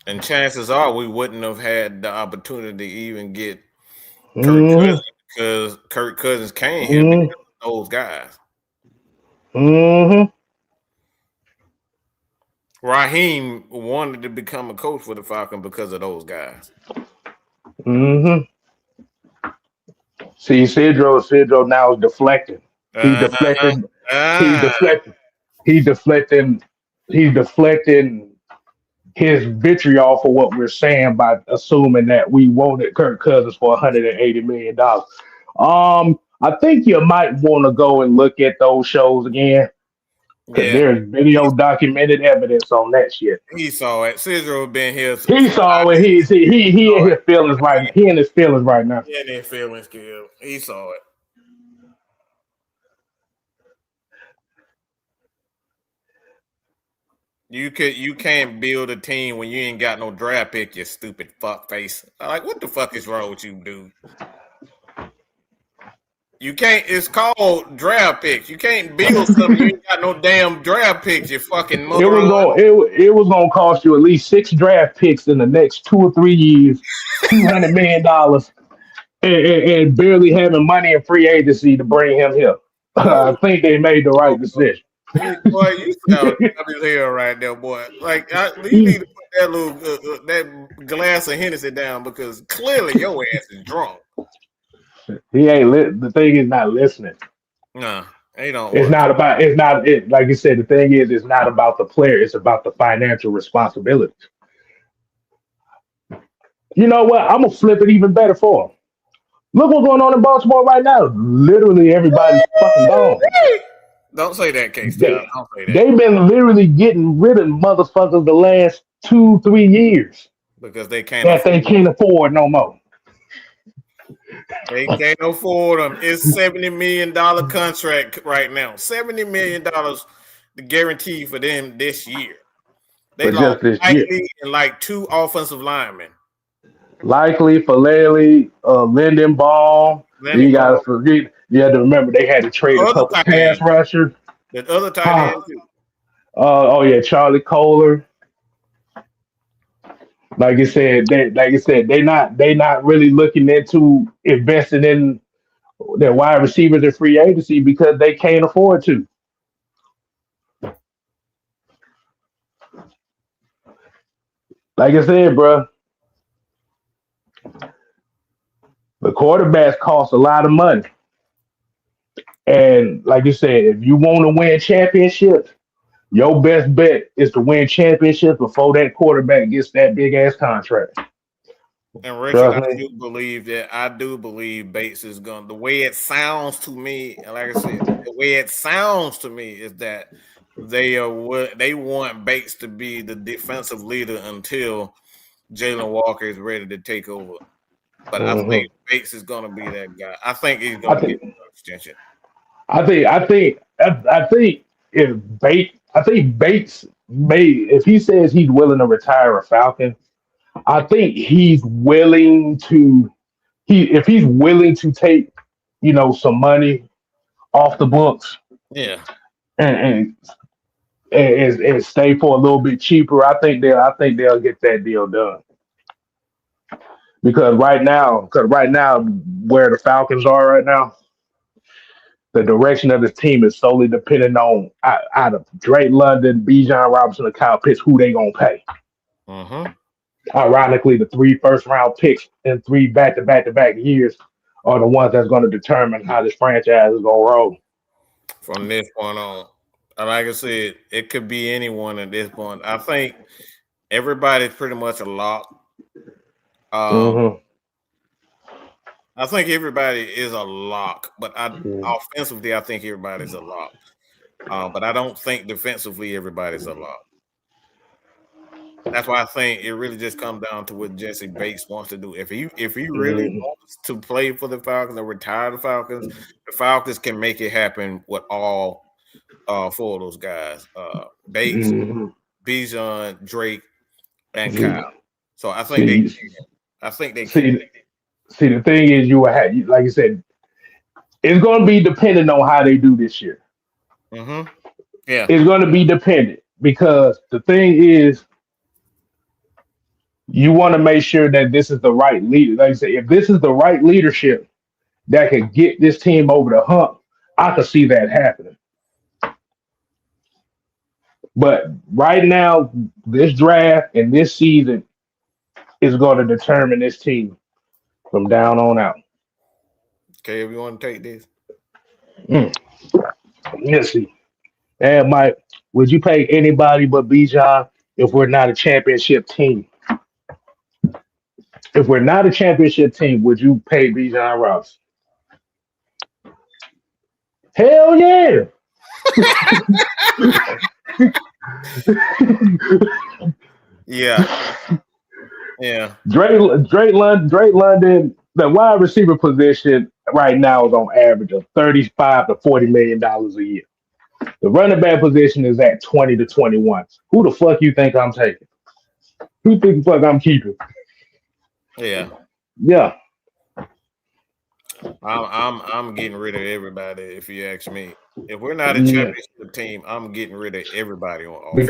And chances are we wouldn't have had the opportunity to even get Kirk Cousins because Kirk Cousins came here because of those guys. Raheem wanted to become a coach for the Falcons because of those guys. See, Sidro now is deflecting. He's deflecting. He's deflecting his vitriol for what we're saying by assuming that we wanted Kirk Cousins for $180 million. I think you might want to go and look at those shows again because there's video documented evidence on that shit. He saw it. Sidro been here. He saw it. He in his feelings right. He in his feelings right now. He in his feelings, kid. He saw it. You can't build a team when you ain't got no draft pick, you stupid fuck face. Like, what the fuck is wrong with you, dude? You can't. It's called draft picks. You can't build something. You ain't got no damn draft picks. You fucking moron. It was gonna cost you at least 6 draft picks in the next 2 or 3 years, $200 million, and barely having money in free agency to bring him here. I think they made the right decision. Boy, you sound up his hair right there, boy. Like you need to put that little that glass of Hennessy down because clearly your ass is drunk. He ain't the thing is not listening. Nah, he don't. It's not like you said. The thing is, it's not about the player. It's about the financial responsibilities. You know what? I'm gonna flip it even better for him. Look what's going on in Baltimore right now. Literally everybody's fucking gone. Don't say that, Case. Don't say that. They've been literally getting rid of motherfuckers the last 2-3 years because they can't. They can't afford no more. They can't afford them. It's $70 million contract right now. $70 million the guarantee for them this year. They lost Likely and like 2 offensive linemen. Likely, Falele, Lindenbaum. You got to forget. You have to remember they had to trade a couple pass rushers. The other tight end too. Charlie Kohler. Like I said, they not really looking into investing in their wide receivers in free agency because they can't afford to. Like I said, bro, the quarterbacks cost a lot of money. And like you said, if you want to win championships, your best bet is to win championships before that quarterback gets that big ass contract. And Richard, I do believe Bates is going. The way it sounds to me, like I said, the way it sounds to me is that they want Bates to be the defensive leader until Jalen Walker is ready to take over. But I think Bates is going to be that guy. I think he's I going to get think an extension. I think if Bates may, if he says he's willing to retire a Falcon, I think he's willing to if he's willing to take, some money off the books Yeah. and and stay for a little bit cheaper, I think they'll get that deal done. Because right now where the Falcons are right now, the direction of this team is solely dependent on out of Drake London, Bijan Robinson, and Kyle Pitts, who they gonna pay. Mm-hmm. Ironically, the 3 first-round picks in 3 back-to-back-to-back years are the ones that's going to determine how this franchise is going to roll. From this point on, like I said, it could be anyone at this point. I think everybody's pretty much a lock. Mm-hmm. I think everybody is a lock, but offensively, I think everybody's a lock. But I don't think defensively everybody's a lock. That's why I think it really just comes down to what Jesse Bates wants to do. If he really wants to play for the Falcons or retire the Falcons can make it happen with all 4 of those guys: Bates, Bijan, Drake, and Kyle. So I think they can. See, the thing is, you will have, like you said, it's going to be dependent on how they do this year. Mm-hmm. Yeah, it's going to be dependent because the thing is, you want to make sure that this is the right leader. Like I said, if this is the right leadership that can get this team over the hump, I could see that happening. But right now, this draft and this season is going to determine this team from down on out. Okay, if you want to take this. Let's see. And Mike, would you pay anybody but Bijan if we're not a championship team? If we're not a championship team, would you pay Bijan Robinson? Hell yeah. Yeah. Drake London, the wide receiver position right now is on average of $35 to $40 million a year. The running back position is at 20 to 21. Who the fuck you think I'm taking? Who think the fuck I'm keeping? Yeah. I'm getting rid of everybody. If you ask me, if we're not a championship team, I'm getting rid of everybody on offense.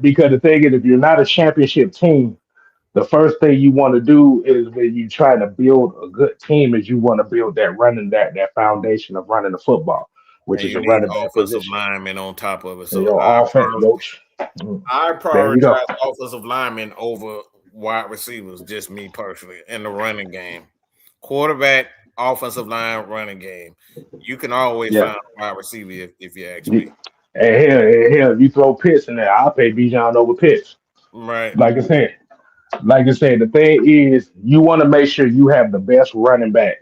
Because the thing is, if you're not a championship team, the first thing you want to do is when you try to build a good team is you want to build that foundation of running the football, which is your running back offensive position. lineman on top of it. So your offense, I prioritize offensive linemen over wide receivers, just me personally, in the running game. Quarterback, offensive line, running game. You can always find a wide receiver if you ask me. And hell, if you throw Pitts in there, I'll pay Bijan over Pitts. Right. Like I said, the thing is, you want to make sure you have the best running back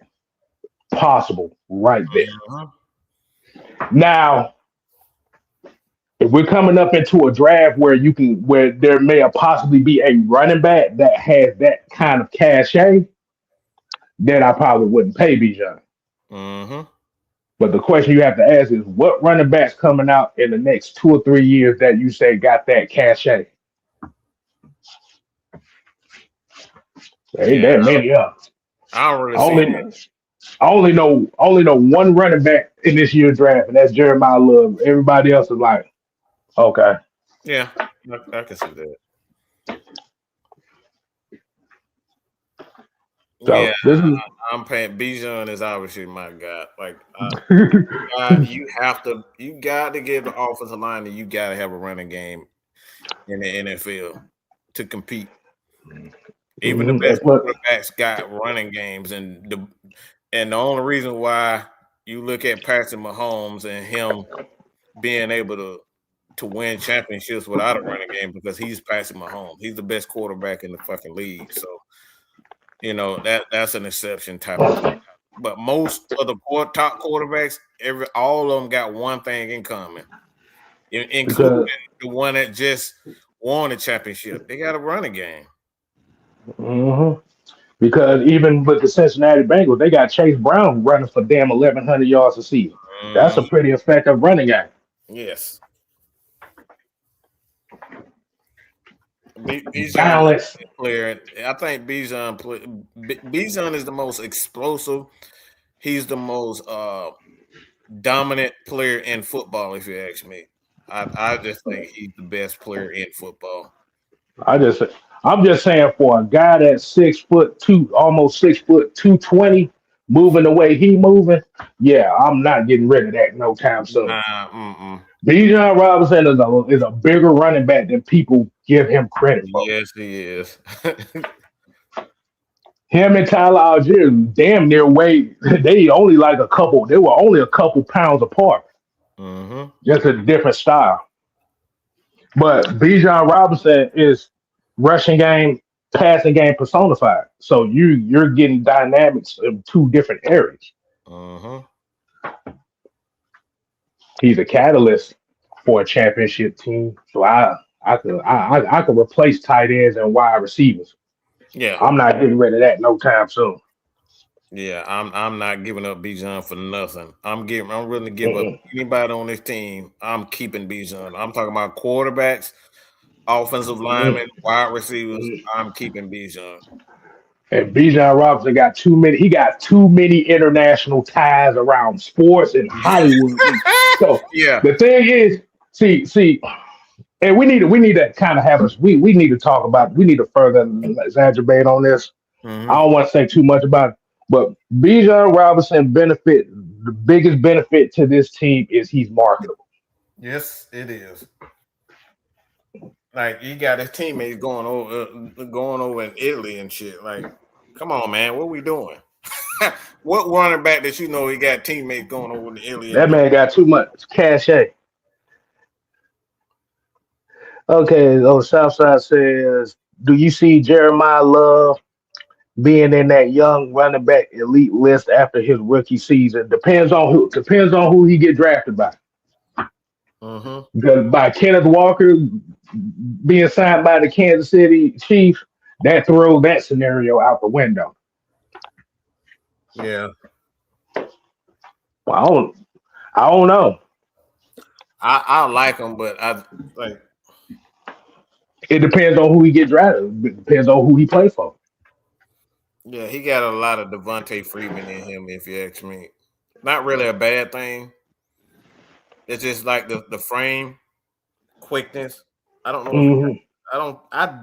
possible right there. Mm-hmm. Now, if we're coming up into a draft where there may possibly be a running back that has that kind of cachet, then I probably wouldn't pay Bijan. Mm-hmm. But the question you have to ask is, what running backs coming out in the next 2 or 3 years that you say got that cachet? Ain't that many up. I don't really see I only know one running back in this year's draft, and that's Jeremiah Love. Everybody else is like, okay. Yeah, I can see that. So I'm paying. Bijan is obviously my guy. Like, you got to give the offensive line, and you got to have a running game in the NFL to compete. Even the best quarterbacks got running games, and the only reason why you look at Patrick Mahomes and him being able to win championships without a running game because he's Patrick Mahomes. He's the best quarterback in the fucking league. So, that's an exception type of thing. But most of the top quarterbacks, all of them got one thing in common, including the one that just won a championship. They got a running game. Mm-hmm. Because even with the Cincinnati Bengals, they got Chase Brown running for damn 1,100 yards a season. That's a pretty effective running game. Yes. Bijan is Balance. a player. I think Bijan is the most explosive. He's the most dominant player in football, if you ask me. I just think he's the best player in football. I'm just saying for a guy that's 6'2", almost 6'2", 220, moving the way he moving, yeah, I'm not getting rid of that no time soon. Bijan Robinson is a bigger running back than people give him credit for. Yes, he is. Him and Tyler Algier damn near weight. They only like a couple. They were only a couple pounds apart. Just a different style. But Bijan Robinson is rushing game, passing game personified. So you're getting dynamics in two different areas. He's a catalyst for a championship team. So I could replace tight ends and wide receivers. Yeah, I'm not getting rid of that no time soon. Yeah, I'm not giving up Bijan for nothing. I'm willing to give up anybody on this team. I'm keeping Bijan. I'm talking about quarterbacks, offensive linemen, wide receivers. I'm keeping Bijan. And Bijan Robinson got too many. He got too many international ties around sports and Hollywood. So yeah, the thing is, see, and we need to kind of have us. We need to talk about. We need to further exacerbate on this. I don't want to say too much about it, but Bijan Robinson the biggest benefit to this team is he's marketable. Yes, it is. Like he got his teammates going over in Italy and shit. Like, come on, man, what we doing? What running back that you know he got teammates going over in Italy? That man got too much cachet. Okay, Southside says, do you see Jeremiah Love being in that young running back elite list after his rookie season? Depends on who he get drafted by. By Kenneth Walker being signed by the Kansas City Chiefs, that throws that scenario out the window. Yeah. Well, I don't know. I like him, but I like. It depends on who he get drafted. It depends on who he plays for. Yeah, he got a lot of Devontae Freeman in him, if you ask me. Not really a bad thing. It's just like the frame, quickness. I don't know. I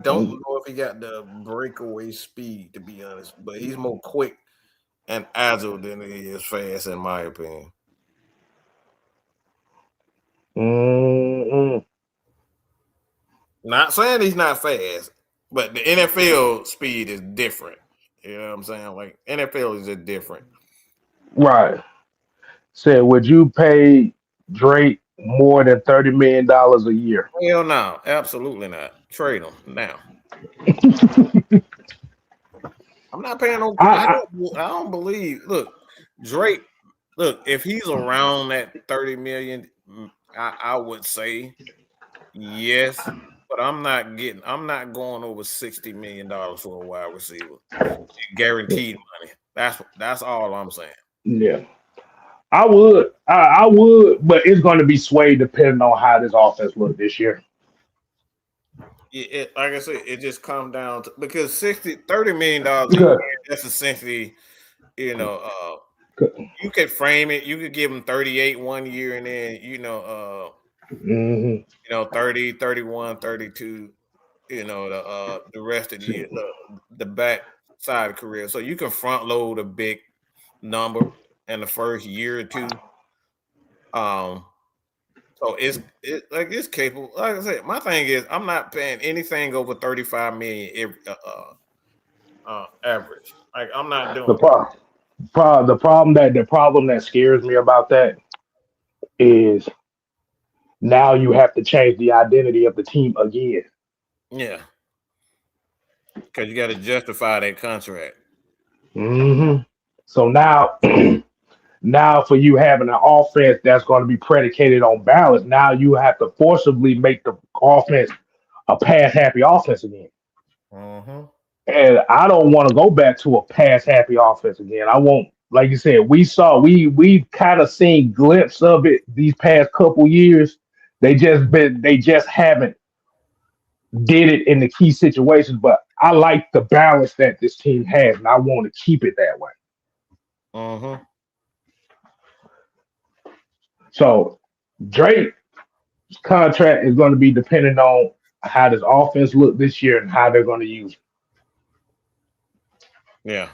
don't know if he got the breakaway speed, to be honest. But he's more quick and agile than he is fast, in my opinion. Not saying he's not fast, but the NFL speed is different. You know what I'm saying? Like NFL is just different. Right. Said, would you pay Drake more than $30 million a year? Hell no, absolutely not. Trade him now. I'm not paying no. I don't believe. Look, Drake. Look, if he's around that 30 million, I would say yes. But I'm not going over $60 million for a wide receiver. Guaranteed money. That's all I'm saying. Yeah. I would, but it's going to be swayed depending on how this offense looks this year. Like I said, it just comes down to because $30 million, that's essentially, you could frame it. You could give him 38 1 year and then, 30, 31, 32, the rest of the year, the back side of the career. So you can front load a big number in the first year or two. So it's capable. Like I said, my thing is I'm not paying anything over 35 million average. Like I'm not doing the problem that scares me about that is now you have to change the identity of the team again. Yeah. Because you got to justify that contract. So now for you having an offense that's going to be predicated on balance, now you have to forcibly make the offense a pass-happy offense again. And I don't want to go back to a pass happy offense again. I won't. Like you said, we kind of seen glimpses of it these past couple years. They just haven't did it in the key situations. But I like the balance that this team has, and I want to keep it that way. Mm-hmm. So Drake's contract is going to be dependent on how this offense look this year and how they're going to use it. Yeah.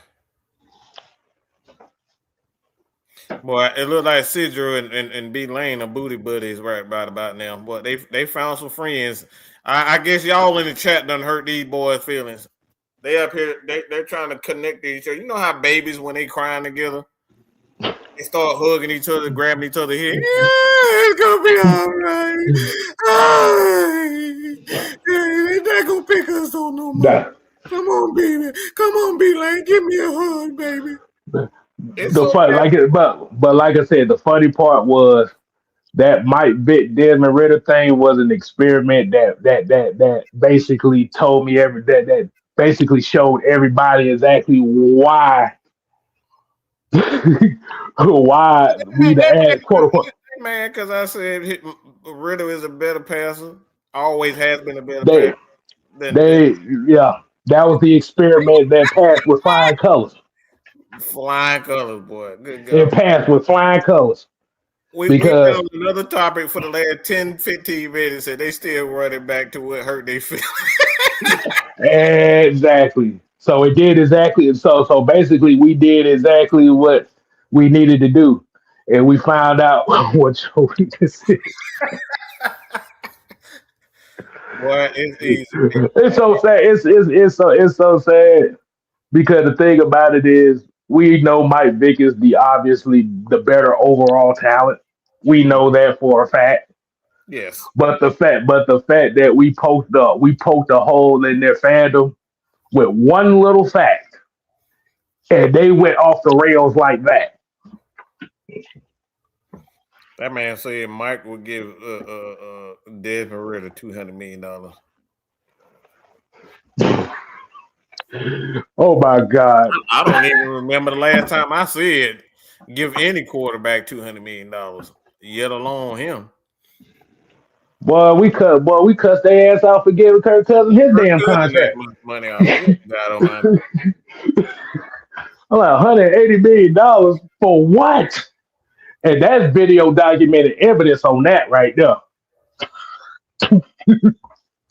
Boy, it looked like Sidro and B Lane are booty buddies right about now. Boy, they found some friends. I guess y'all in the chat done hurt these boys' feelings. They up here, they're trying to connect to each other. You know how babies, when they crying together, they start hugging each other, grabbing each other here. Yeah, it's gonna be all right. They're not gonna pick us on no more. Come on, baby. Come on, B Lane. Give me a hug, baby. But like I said, the funny part was that Mike Vick Desmond Ritter thing was an experiment that basically told me that basically showed everybody exactly why why we the add quote unquote. Man, because I said Ritter is a better passer. Always has been a better passer. That was the experiment that passed with flying colors. Flying colors, boy. Good God. It passed with flying colors. We found another topic for the last 10, 15 minutes, and they still running back to what hurt they feel. Exactly. So it did exactly. So basically, we did exactly what we needed to do, and we found out what your weakness is. Boy, it's easy. It's so sad. It's so sad because the thing about it is, we know Mike Vick is obviously the better overall talent. We know that for a fact. Yes. But the fact that we poked a hole in their fandom with one little fact, and they went off the rails like that. That man said Mike would give Desmond Ritter $200 million. Oh my God! I don't even remember the last time I said give any quarterback $200 million, yet alone him. Boy, we cussed their ass out for giving Kirk Cousins his damn contract. Money out. God I'm like $180 million for what? And that's video documented evidence on that right there.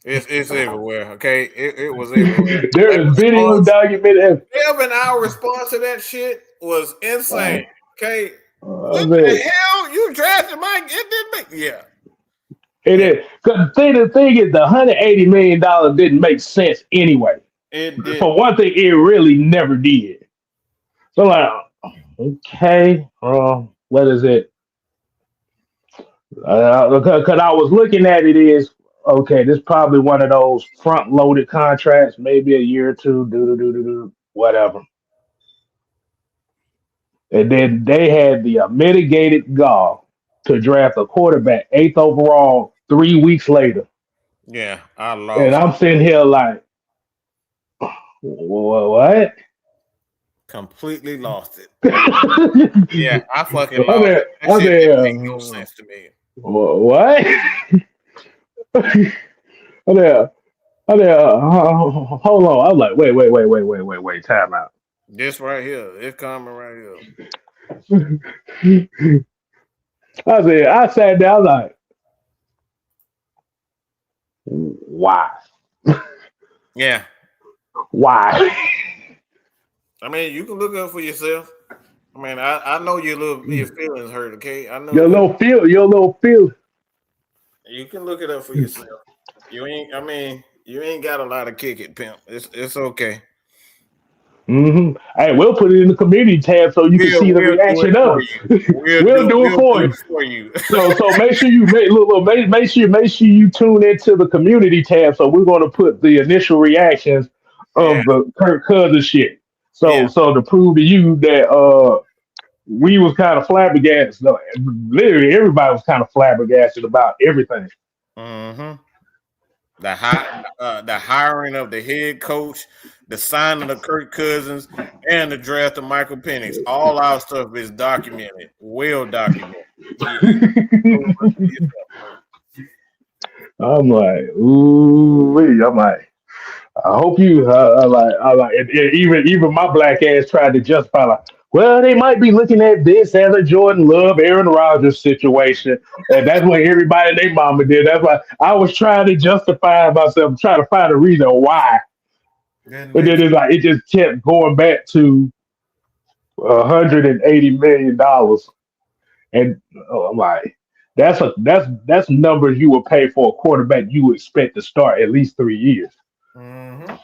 It's everywhere, okay? It was everywhere. There is video documented. Even our response to that shit was insane. Okay, what the hell? You drafted Mike? It didn't make It is. Because the thing is, the $180 million didn't make sense anyway. It did. For one thing, it really never did. So like, okay, what is it? Because I was looking at it is, okay, this is probably one of those front-loaded contracts, maybe a year or two, whatever. And then they had the mitigated gall to draft a quarterback 8th overall 3 weeks later. Yeah, I lost. And I'm sitting here like, what? Completely lost it. Yeah, I fucking lost it. That shit didn't make no sense to me. What? Hold on. I was like, wait, time out. This right here, it's coming right here. I sat down like, why? Yeah. Why? I mean, you can look up for yourself. I mean, I know your feelings hurt, okay? I know your little feel. You can look it up for yourself. You ain't got a lot of kick it, pimp. It's okay. Mm-hmm. Hey, we'll put it in the community tab so you can see the reaction of it. We'll do it for you. So make sure you make sure you tune into the community tab. So we're going to put the initial reactions of the Kirk Cousins shit. So to prove to you that we was kind of flabbergasted. Literally everybody was kind of flabbergasted about everything. Mm-hmm. the hiring of the head coach, the signing of Kirk Cousins, and the draft of Michael Penix. All our stuff is documented, well documented. I'm like, ooh, I'm like, I hope you. Even my black ass tried to justify like, well, they might be looking at this as a Jordan Love, Aaron Rodgers situation, and that's what everybody and their mama did. That's why I was trying to justify myself, trying to find a reason why. But then it's like it just kept going back to $180 million, and I'm like, that's numbers you would pay for a quarterback you would expect to start at least 3 years. Mm-hmm.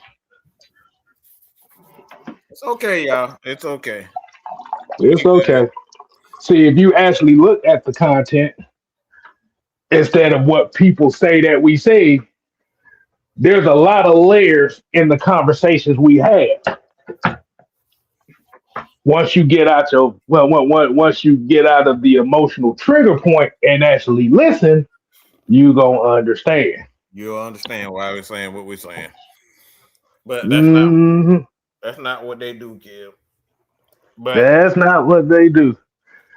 It's okay, y'all. It's okay. It's okay. See, if you actually look at the content instead of what people say that we say, there's a lot of layers in the conversations we had. Once you get out once you get out of the emotional trigger point and actually listen, you gonna understand. You'll understand why we're saying what we're saying. But that's not what they do, Gil. But that's not what they do.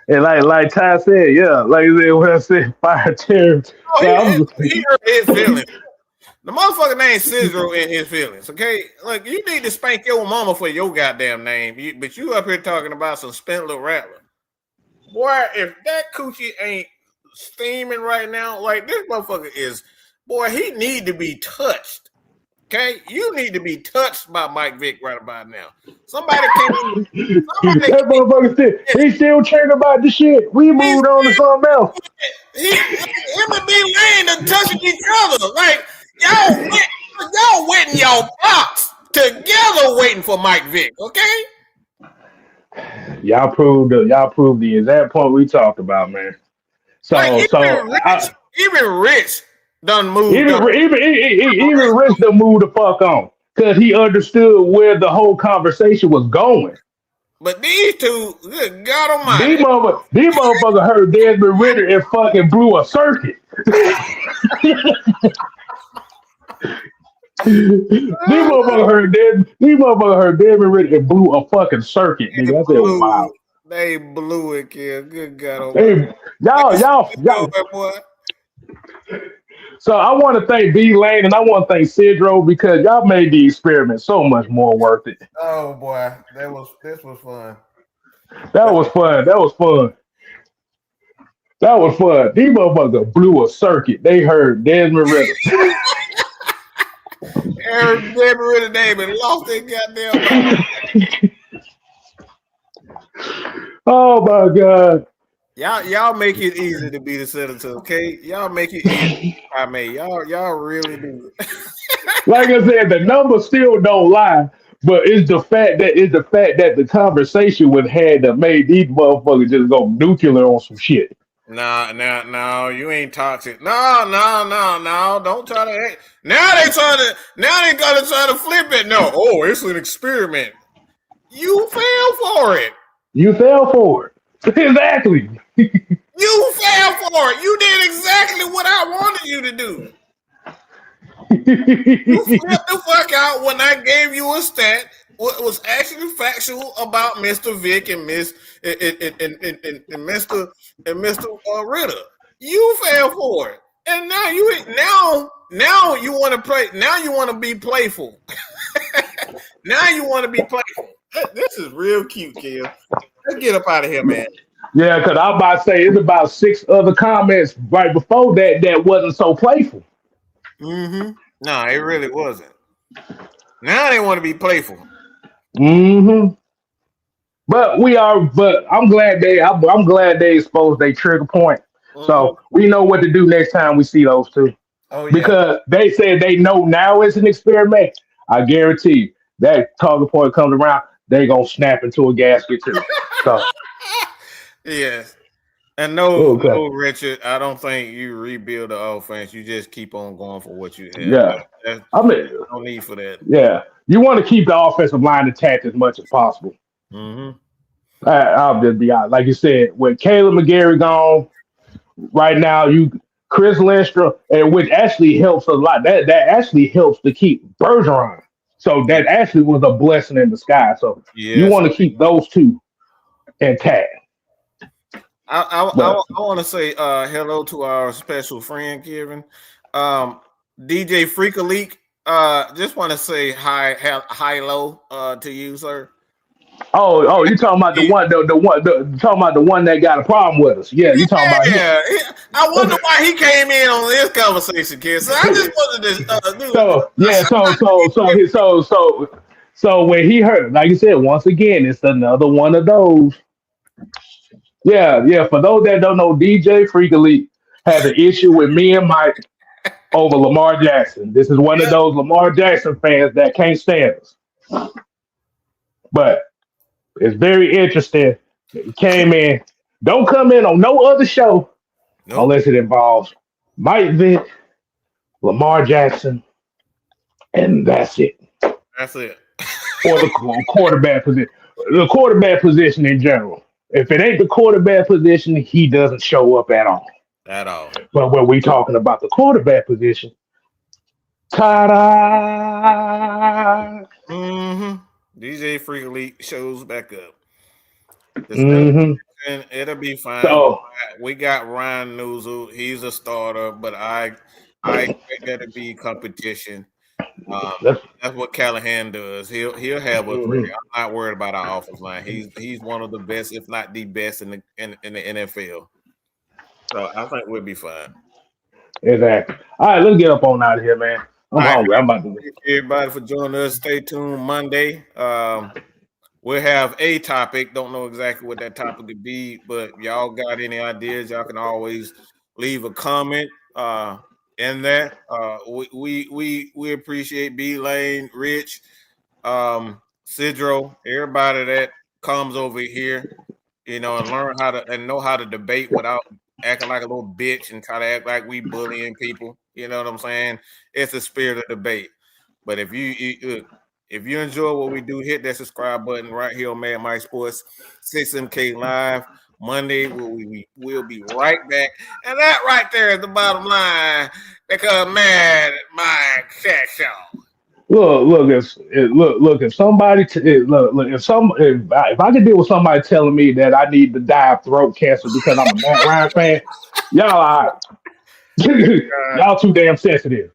And like Ty said, yeah, like when I said fire terror. He hurt his feelings. The motherfucker named Cicero in his feelings, okay? Like, you need to spank your mama for your goddamn name, but you up here talking about some spent little rattler. Boy, if that coochie ain't steaming right now, like, this motherfucker is, boy, he need to be touched, okay? You need to be touched by Mike Vick right about now. Somebody came in. That motherfucker he's still checking about the shit. We moved on to something else. Him and B Lane are touching each other. Like, y'all wet in y'all box together waiting for Mike Vick, okay? Y'all proved the exact point we talked about, man. So even Rich done moved. Even Rich done moved the fuck on because he understood where the whole conversation was going. But these two, good God Almighty, these motherfuckers heard Desmond Ritter and fucking blew a circuit. These motherfuckers heard Desmond Ritter and blew a fucking circuit. Nigga. I said, wow. They blew it, kid. Good God Almighty. Y'all. So I want to thank B Lane and I want to thank Cedro because y'all made the experiment so much more worth it. Oh boy, this was fun. That was fun. These motherfuckers blew a circuit. They heard Desmond Ritter. Heard Desmond Ritter name and lost their goddamn mind. Oh my God. Y'all make it easy to be the senator, okay? Y'all make it easy. I mean, y'all really do. Like I said, the numbers still don't lie, but it's the fact that the conversation was had that made these motherfuckers just go nuclear on some shit. No, you ain't toxic. No. Don't try to. Now they gonna try to flip it. No, it's an experiment. You fell for it. Exactly. You fell for it. You did exactly what I wanted you to do. You flipped the fuck out when I gave you a stat. What was actually factual about Mr. Vick and Mr. Ritter. You fell for it, and now you want to play. Now you want to be playful. Now you want to be playful. This is real cute, kid. Let's get up out of here, man. Yeah, because I'm about to say it's about 6 other comments right before that wasn't so playful. Mm-hmm. No, it really wasn't. Now they want to be playful. Mm-hmm. But I'm glad they exposed their trigger point. Mm-hmm. So we know what to do next time we see those two. Oh, yeah. Because they said they know now it's an experiment. I guarantee you, that target point comes around, they gonna snap into a gasket too. So yes. And no, Richard, I don't think you rebuild the offense. You just keep on going for what you have. Yeah. No need for that. Yeah. You want to keep the offensive line intact as much as possible. Mm-hmm. I'll just be honest. Like you said, with Caleb McGarry gone, right now Chris Lindstrom, and which actually helps a lot. That actually helps to keep Bergeron. So that actually was a blessing in disguise. So you Yes. want to keep those two intact. I want to say hello to our special friend Kevin, DJ Freak Leak. Just want to say hi, low to you, sir. Oh, you talking about talking about the one that got a problem with us? Yeah, you talking about him. Yeah, I wonder why he came in on this conversation, kid. So I just wanted to do. So when he heard, like you said, once again, it's another one of those. Yeah. For those that don't know, DJ Freak Elite had an issue with me and Mike over Lamar Jackson. This is one of those Lamar Jackson fans that can't stand us. But it's very interesting. He came in. Don't come in on no other show unless it involves Mike Vick, Lamar Jackson, and that's it. That's it. Or the quarterback position. The quarterback position in general. If it ain't the quarterback position, he doesn't show up at all. At all. But when we talking about the quarterback position, ta-da! DJ Freak Elite shows back up. It'll be fine. So we got Ryan Newsel. He's a starter, but I expect there to be competition. That's what Callahan does. He'll have a. I'm not worried about our offensive line. He's one of the best, if not the best, in the NFL. So I think we'll be fine. Exactly. All right, let's get up on out of here, man. I'm hungry. I'm about to. Thank you everybody for joining us. Stay tuned Monday. We'll have a topic. Don't know exactly what that topic could be, but y'all got any ideas? Y'all can always leave a comment in that. We appreciate B Lane, Rich, Sidro, everybody that comes over here, and learn how to know how to debate without acting like a little bitch and try to act like we bullying people. You know what I'm saying? It's the spirit of debate. But if you enjoy what we do, hit that subscribe button right here on Mad Mike Sports 6MK Live. Monday, we'll be right back. And that right there is the bottom line. Because Mad Mike Chat Show. If somebody if I could deal with somebody telling me that I need to die of throat cancer because I'm a Matt Ryan fan, y'all y'all too damn sensitive.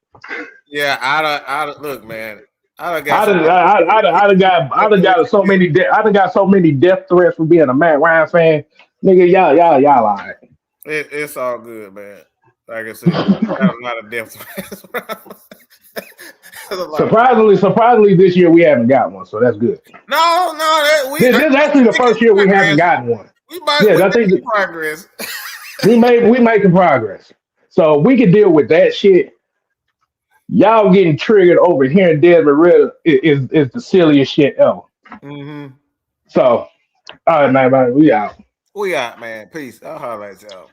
Yeah, I look, man. I done got so many death threats for being a Matt Ryan fan. Nigga, y'all all right. It's all good, man. Like I said, we got a lot of death threats. Surprisingly, this year we haven't got one, so that's good. No, this is actually the first year we haven't gotten one. I think progress. we making progress, so we can deal with that shit. Y'all getting triggered over hearing Desmond Ritter is the silliest shit ever. So, all right, man, we out. We out, man. Peace. I'll holler at y'all.